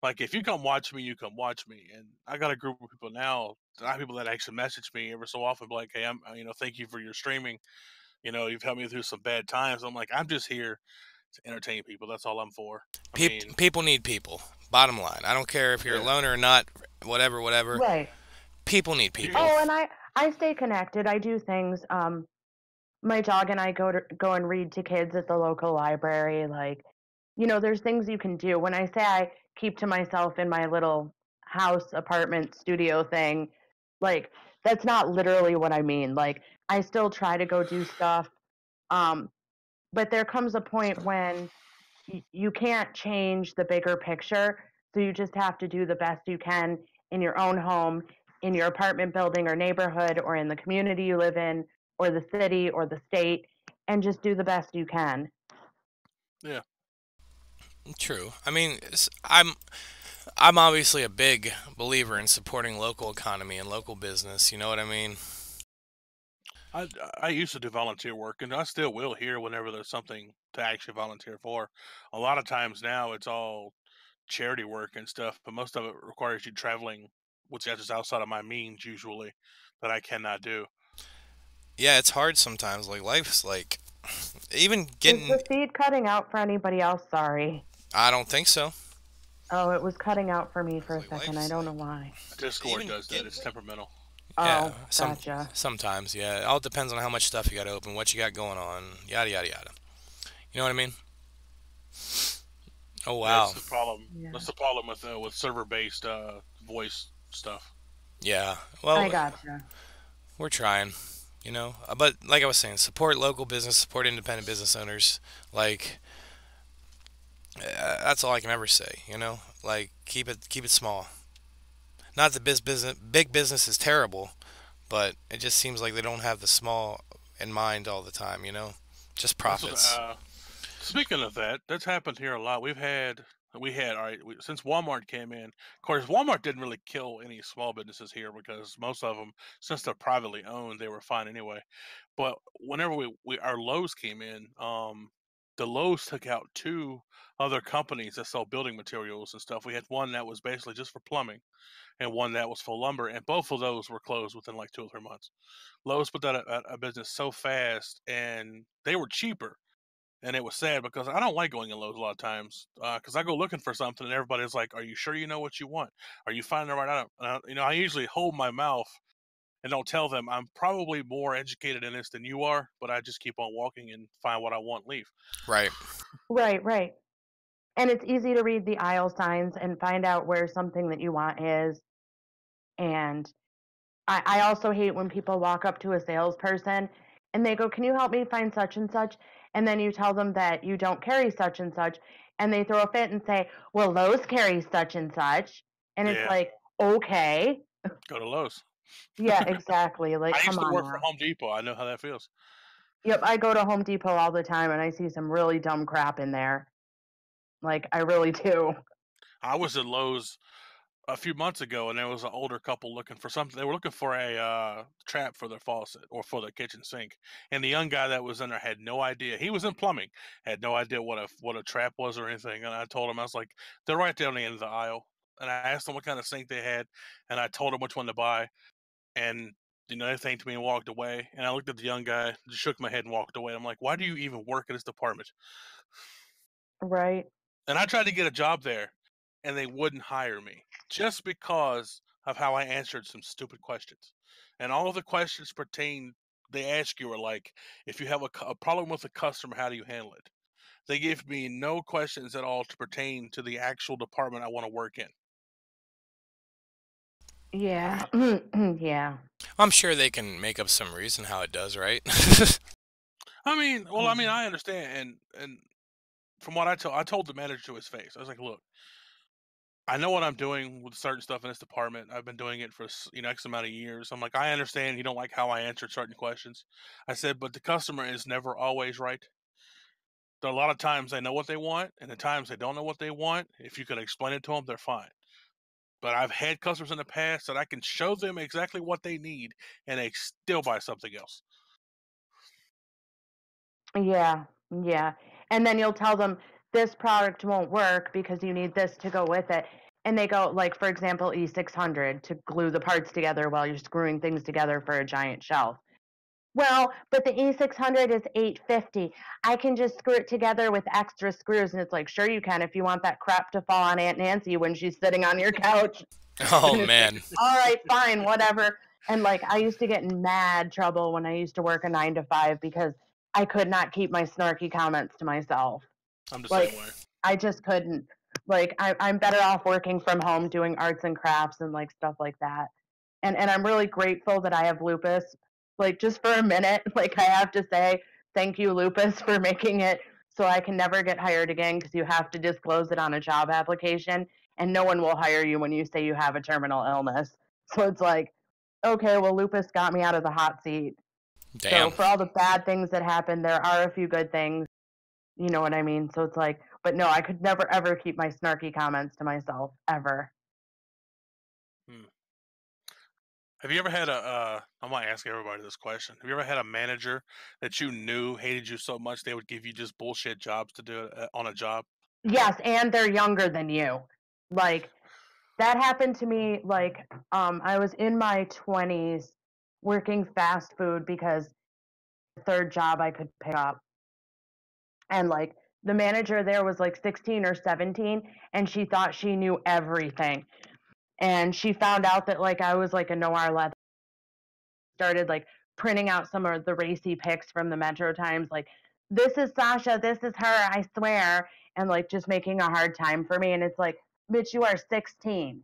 Like, if you come watch me, you come watch me. And I got a group of people now, a lot of people that actually message me every so often, like, hey, thank you for your streaming. You've helped me through some bad times. I'm like, I'm just here to entertain people. That's all I'm for. I mean, People need people. Bottom line. I don't care if you're a yeah, loner or not. Whatever. Whatever. Right. People need you, people. Oh, and I stay connected. I do things. My dog and I go and read to kids at the local library. Like, there's things you can do. When I say I keep to myself in my little house, apartment, studio thing, like that's not literally what I mean. Like, I still try to go do stuff. Um, but there comes a point when you can't change the bigger picture. So you just have to do the best you can in your own home, in your apartment building or neighborhood, or in the community you live in, or the city or the state, and just do the best you can. yeah. True. I mean, I'm obviously a big believer in supporting local economy and local business. You know what I mean? I I used to do volunteer work, and I still will here whenever there's something to actually volunteer for. A lot of times now it's all charity work and stuff, but most of it requires you traveling, which is outside of my means usually, that I cannot do. Yeah, it's hard sometimes. Like life's like even Is getting. the feed cutting out for anybody else? Sorry. I don't think so. Oh, it was cutting out for me It's for a like second. I life's don't know like why. Discord even does that. getting. It's temperamental. Yeah, Oh, gotcha. sometimes. Yeah, it all depends on how much stuff you got open, what you got going on, yada yada yada. You know what I mean? Oh That's wow. the problem. Yeah, That's the problem with server based voice stuff. Yeah. I Well, gotcha. we're trying. But like I was saying, support local business, support independent business owners. Like that's all I can ever say. Like keep it small. Not that big business is terrible, but it just seems like they don't have the small in mind all the time. Just That's what. profits. Speaking of that, that's happened here a lot. We had all right since Walmart came in. Of course, Walmart didn't really kill any small businesses here because most of them, since they're privately owned, they were fine anyway. But whenever we our Lowe's came in, the Lowe's took out two other companies that sell building materials and stuff. We had one that was basically just for plumbing, and one that was for lumber, and both of those were closed within like 2 or 3 months. Lowe's put that a business so fast, and they were cheaper, and it was sad because I don't like going in Lowe's a lot of times because I go looking for something and everybody's like, "Are you sure you know what you want? Are you finding the right item?" I usually hold my mouth and don't tell them I'm probably more educated in this than you are, but I just keep on walking and find what I want, and leave. Right. Right, right. And it's easy to read the aisle signs and find out where something that you want is. And I also hate when people walk up to a salesperson and they go, "Can you help me find such and such?" And then you tell them that you don't carry such and such. And they throw a fit and say, "Well, Lowe's carries such and such." And it's Yeah, like, okay. go to Lowe's. Yeah, exactly. Like, I come used to on work for now. Home Depot. I know how that feels. Yep, I go to Home Depot all the time and I see some really dumb crap in there. Like, I really do. I was at Lowe's a few months ago, and there was an older couple looking for something. They were looking for a trap for their faucet or for their kitchen sink, and the young guy that was in there had no idea. He was in plumbing, had no idea what a trap was or anything. And I told him, I was like, "They're right down the end of the aisle." And I asked them what kind of sink they had, and I told him which one to buy. And they thanked me and walked away. And I looked at the young guy, just shook my head and walked away. I'm like, "Why do you even work in this department?" Right. And I tried to get a job there, and they wouldn't hire me just because of how I answered some stupid questions. And all of the questions they ask you are like, if you have a problem with a customer, how do you handle it? They give me no questions at all to pertain to the actual department I want to work in. Yeah. Yeah. I'm sure they can make up some reason how it does, right? I understand, and from what I told the manager to his face, I was like, "Look, I know what I'm doing with certain stuff in this department. I've been doing it for X amount of years. I'm like, I understand you don't like how I answered certain questions. I said, but the customer is never always right. There are a lot of times they know what they want, and the times they don't know what they want. If you can explain it to them, they're fine. But I've had customers in the past that I can show them exactly what they need, and they still buy something else. Yeah. Yeah. And then you'll tell them this product won't work because you need this to go with it. And they go, like, for example, E600 to glue the parts together while you're screwing things together for a giant shelf. Well, but the E600 is 850. I can just screw it together with extra screws. And it's like, sure you can if you want that crap to fall on Aunt Nancy when she's sitting on your couch. Oh And it's like, man. all right, fine, whatever. And like, I used to get in mad trouble when I used to work a 9 to 5 because I could not keep my snarky comments to myself. I'm the same Like, way. I just couldn't. Like, I'm better off working from home doing arts and crafts and like stuff like that. And I'm really grateful that I have lupus. Like, just for a minute, like, I have to say thank you, lupus, for making it so I can never get hired again because you have to disclose it on a job application, and no one will hire you when you say you have a terminal illness. So it's like, okay, well, lupus got me out of the hot seat. So Damn. for all the bad things that happened, there are a few good things. You know what I mean? So it's like, but no, I could never ever keep my snarky comments to myself ever. Hmm. Have you ever had a? I might ask everybody this question. Have you ever had a manager that you knew hated you so much they would give you just bullshit jobs to do on a job? Yes, and they're younger than you. Like that happened to me. Like I was in my 20s working fast food because the third job I could pick up, and like the manager there was like 16 or 17, and she thought she knew everything. And she found out that like I was like a noir leather, started like printing out some of the racy pics from the Metro Times, like, this is Sasha, this is her, I swear, and like just making a hard time for me. And it's like, bitch, you are 16.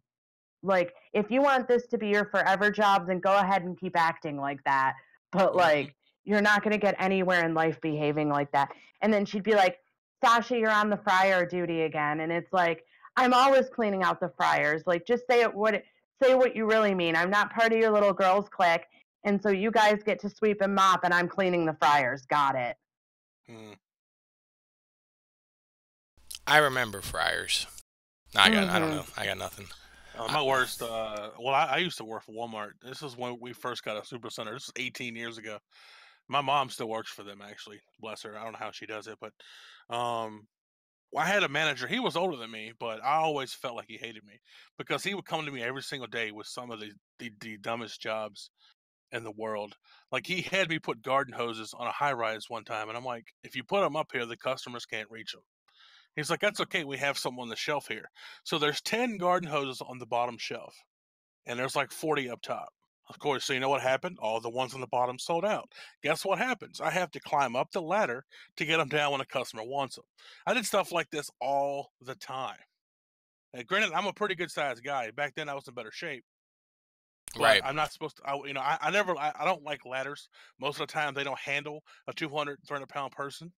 Like, if you want this to be your forever job, then go ahead and keep acting like that. But Hmm. like, you're not going to get anywhere in life behaving like that. And then she'd be like, Sasha, you're on the fryer duty again. And it's like, I'm always cleaning out the fryers. Like, just say what you really mean. I'm not part of your little girls clique. And so you guys get to sweep and mop, and I'm cleaning the fryers. Got it. Hmm. I remember Friars. No, I don't Mm-hmm. know. I got nothing. I, My worst. Well, I used to work for Walmart. This is when we first got a super center. This is 18 years ago. My mom still works for them, actually. Bless her. I don't know how she does it, but um, I had a manager. He was older than me, but I always felt like he hated me because he would come to me every single day with some of the dumbest jobs in the world. Like he had me put garden hoses on a high rise one time, and I'm like, if you put them up here, the customers can't reach them. He's like, that's okay. We have some on the shelf here. So there's 10 garden hoses on the bottom shelf, and there's like 40 up top. Of course, so you know what happened? All the ones on the bottom sold out. Guess what happens? I have to climb up the ladder to get them down when a customer wants them. I did stuff like this all the time. And granted, I'm a pretty good sized guy. Back then, I was in better shape, but right. I'm not supposed to. I never. I don't like ladders. Most of the time, they don't handle a 200, 300 pound person.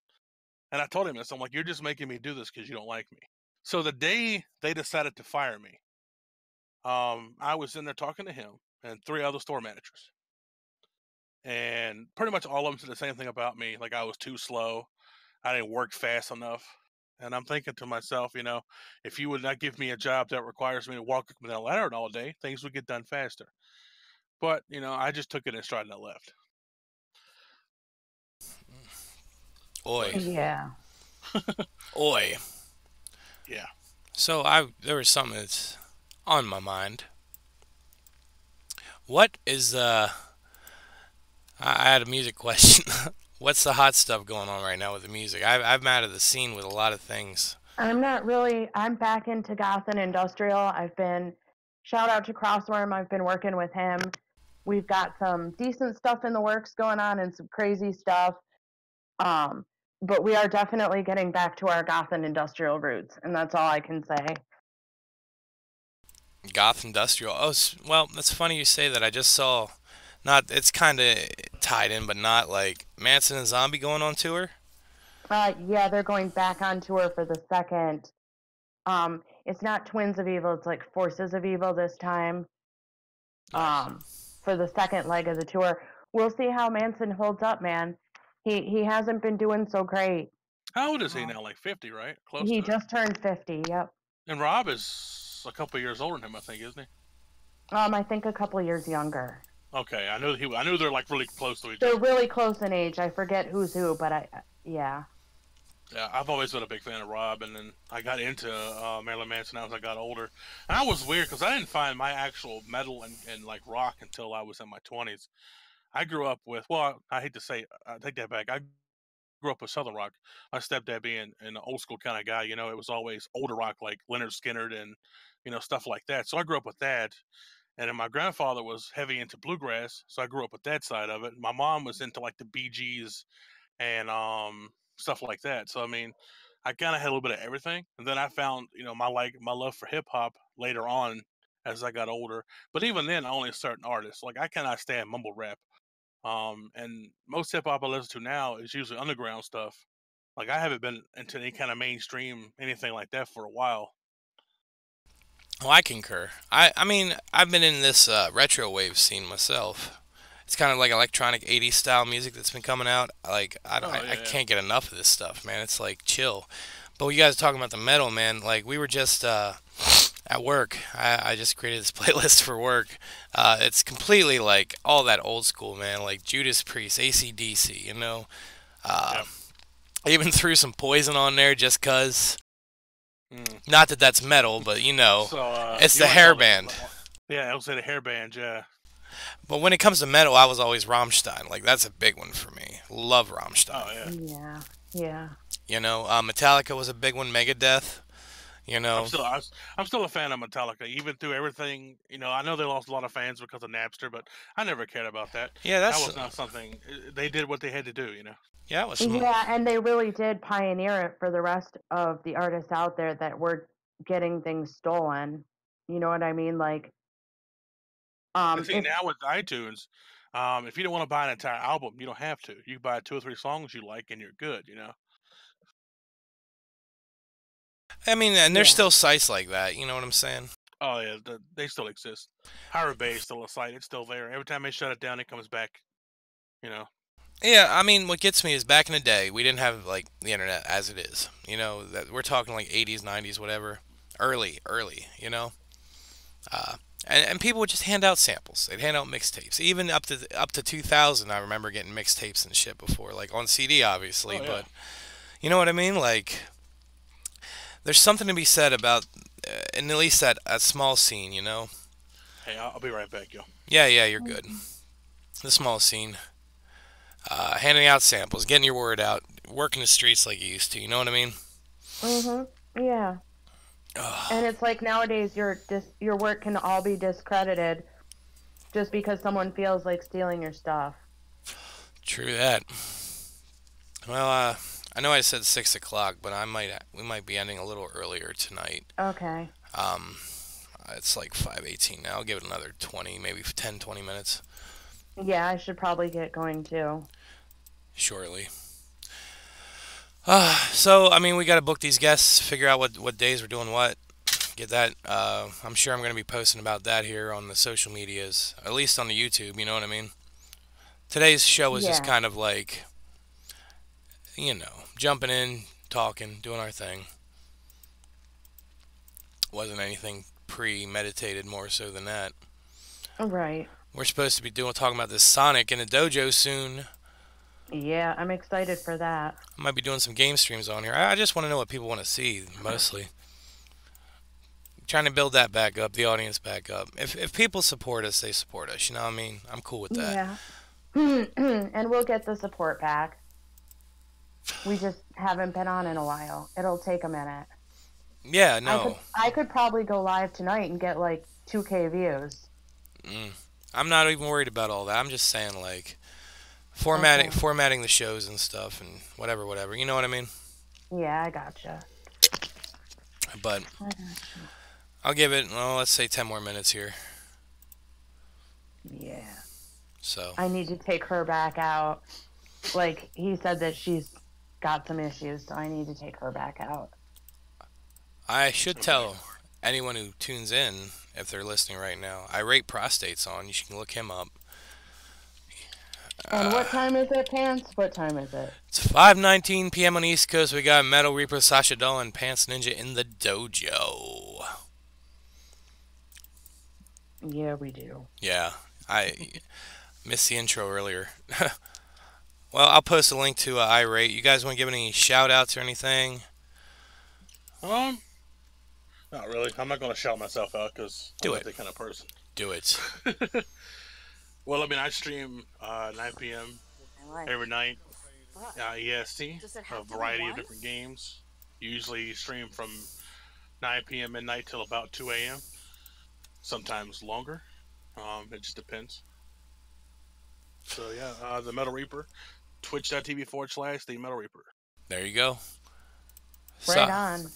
And I told him this. I'm like, you're just making me do this because you don't like me. So the day they decided to fire me, I was in there talking to him and three other store managers, and pretty much all of them said the same thing about me. Like I was too slow. I didn't work fast enough. And I'm thinking to myself, if you would not give me a job that requires me to walk up and down a ladder all day, things would get done faster. But I just took it in stride and I left. Oi, But Yeah. oi. yeah, So there was something that's on my mind. What is I had a music question. What's the hot stuff going on right now with the music? I'm out of the scene with a lot of things. I'm not really. I'm back into goth and industrial. Shout out to Crossworm. I've been working with him. We've got some decent stuff in the works going on and some crazy stuff. Um, but we are definitely getting back to our goth and industrial roots, and that's all I can say. Goth Industrial. Oh, well, that's funny you say that. I just saw, not, it's kind of tied in, but not like Manson and Zombie going on tour. Yeah, they're going back on tour for the second. It's not Twins of Evil. It's like Forces of Evil this time. nice. Um, for the second leg of the tour. We'll see how Manson holds up, man. He hasn't been doing so great. How old is he Um, now? Like 50, right? Close he to it. just turned 50. Yep. And Rob is a couple of years older than him, I think, isn't he? I think a couple years younger. Okay, I knew I knew they're like really close to each They're other. really close in age. I forget who's who, but yeah. Yeah, I've always been a big fan of Rob, and then I got into Marilyn Manson as I got older. And I was weird because I didn't find my actual metal and like rock until I was in my 20s. I grew up with, well, I hate to say, I take that back. I grew up with Southern rock. My stepdad being an old school kind of guy, it was always older rock like Leonard Skinner and stuff like that. So I grew up with that. And then my grandfather was heavy into bluegrass, so I grew up with that side of it. My mom was into like the Bee Gees and stuff like that. So I mean, I kind of had a little bit of everything, and then I found my love for hip hop later on as I got older. But even then, only certain artists. Like I cannot stand mumble rap. And most hip hop I listen to now is usually underground stuff. Like I haven't been into any kind of mainstream anything like that for a while. Oh, I concur. I mean, I've been in this retro wave scene myself. It's kind of like electronic 80s style music that's been coming out. Like, Oh I yeah, can't get enough of this stuff, man. It's like chill. But you guys are talking about the metal, man. Like, we were just At work, I just created this playlist for work. It's completely like all that old school, man, like Judas Priest, AC/DC, you know. Uh, Yep. I even threw some Poison on there just cause. Mm. Not that that's metal, but So it's you the like hair all the band. yeah, I was say the hair band, yeah. But when it comes to metal, I was always Rammstein. Like that's a big one for me. Love Oh Rammstein. yeah. Yeah. Yeah. You know, Metallica was a big one. Megadeth. You I'm know, still I'm still a fan of Metallica, even through everything. I know they lost a lot of fans because of Napster, but I never cared about that. yeah, That that's was not something they did what they had to do. yeah, that was some. Yeah, and they really did pioneer it for the rest of the artists out there that were getting things stolen. You know what I mean? Like, And see, if now with iTunes, if you don't want to buy an entire album, you don't have to. You can buy 2 or 3 songs you like, and you're good. I mean, and there's yeah, still sites like that. You know what I'm saying? Oh yeah, they still exist. Pirate Bay is still a site; it's still there. Every time they shut it down, it comes back. You know. Yeah, I mean, what gets me is back in the day, we didn't have like the internet as it is. You know, that we're talking like 80s, 90s, whatever, early. You know, uh, and people would just hand out samples. They'd hand out mixtapes, even up to 2000. I remember getting mixtapes and shit before, like on CD, obviously. Oh yeah. But you know what I mean? Like, there's something to be said about, and at least that a small scene. You know? Hey, I'll be right back, yo. Yeah, you're good. The small scene. Handing out samples, getting your word out, working the streets like you used to. You know what I mean? mhm, yeah. And Oh, it's like nowadays your work can all be discredited just because someone feels like stealing your stuff. true that. Well, I know I said 6 o'clock, but we might be ending a little earlier tonight. Okay. Um, it's like 5:18 now. I'll give it another 20, maybe 10, 20 minutes Yeah, I should probably get going too. shortly. So I mean, we got to book these guests, figure out what days we're doing what. Get that. I'm sure I'm going to be posting about that here on the social medias, at least on the YouTube. You know what I mean? Today's show was just Yeah. kind of like, jumping in, talking, doing our thing. Wasn't anything premeditated more so than that. Right. We're supposed to be talking about this Sonic in a dojo soon. Yeah, I'm excited for that. I might be doing some game streams on here. I just want to know what people want to see mostly. Trying to build that back up, the audience back up. If people support us, they support us. You know what I mean? I'm cool with that. Yeah. And we'll get the support back. We just haven't been on in a while. It'll take a minute. Yeah, I could no. I could probably go live tonight and get like 2K views. Mm. I'm not even worried about all that. I'm just saying like Okay. formatting the shows and stuff and whatever. You know what I mean? Yeah, I gotcha. But I gotcha. I'll give it, well, let's say 10 more minutes here. Yeah. So I need to take her back out. Like he said that she's got some issues, so I need to take her back out. I should Okay. tell anyone who tunes in, if they're listening right now, I rate prostates on. You can look him up. And Uh, what time is it, Pants? What time is it? it's 5:19 p.m. on the East Coast. We got Metal Reaper, Sasha Doll, and Pants Ninja in the dojo. Yeah, we do. Yeah, I missed the intro earlier. Well, I'll post a link to iRate. You guys want to give any shout outs or anything? Um, Not really. I'm not gonna shout myself out because I'm Do not it. that kind of person. Do it. Well, I mean, I stream 9 p.m. My life. every night, Fuck. EST, Does it a have to be variety of once? different games. Usually stream from 9 p.m. midnight till about 2 a.m. Sometimes longer. It just depends. So yeah, the Metal Reaper, twitch.tv/the Metal Reaper. There you go. Right Sa- on.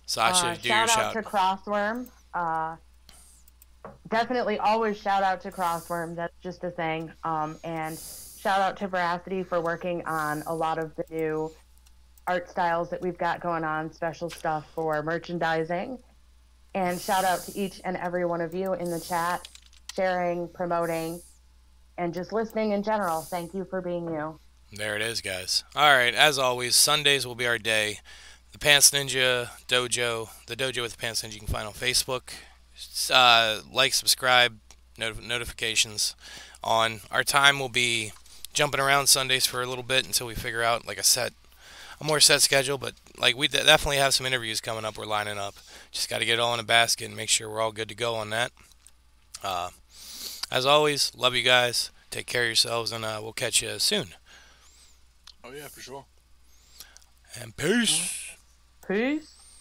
Sasha, do your Shout out shout. to Crossworm. Definitely always shout out to Crossworm. That's just a thing. And shout out to Veracity for working on a lot of the new art styles that we've got going on, special stuff for merchandising. And shout out to each and every one of you in the chat, sharing, promoting, and just listening in general. Thank you for being you. There it is, guys. All right, as always, Sundays will be our day. the Pants Ninja Dojo, the Dojo with the Pants Ninja, you can find on Facebook. Like, subscribe, notifications on. Our time will be jumping around Sundays for a little bit until we figure out like a more set schedule. But like we definitely have some interviews coming up. We're lining up. Just got to get it all in a basket and make sure we're all good to go on that. Uh, as always, love you guys. Take care of yourselves, and we'll catch you soon. Oh yeah, for sure. And peace. Peace.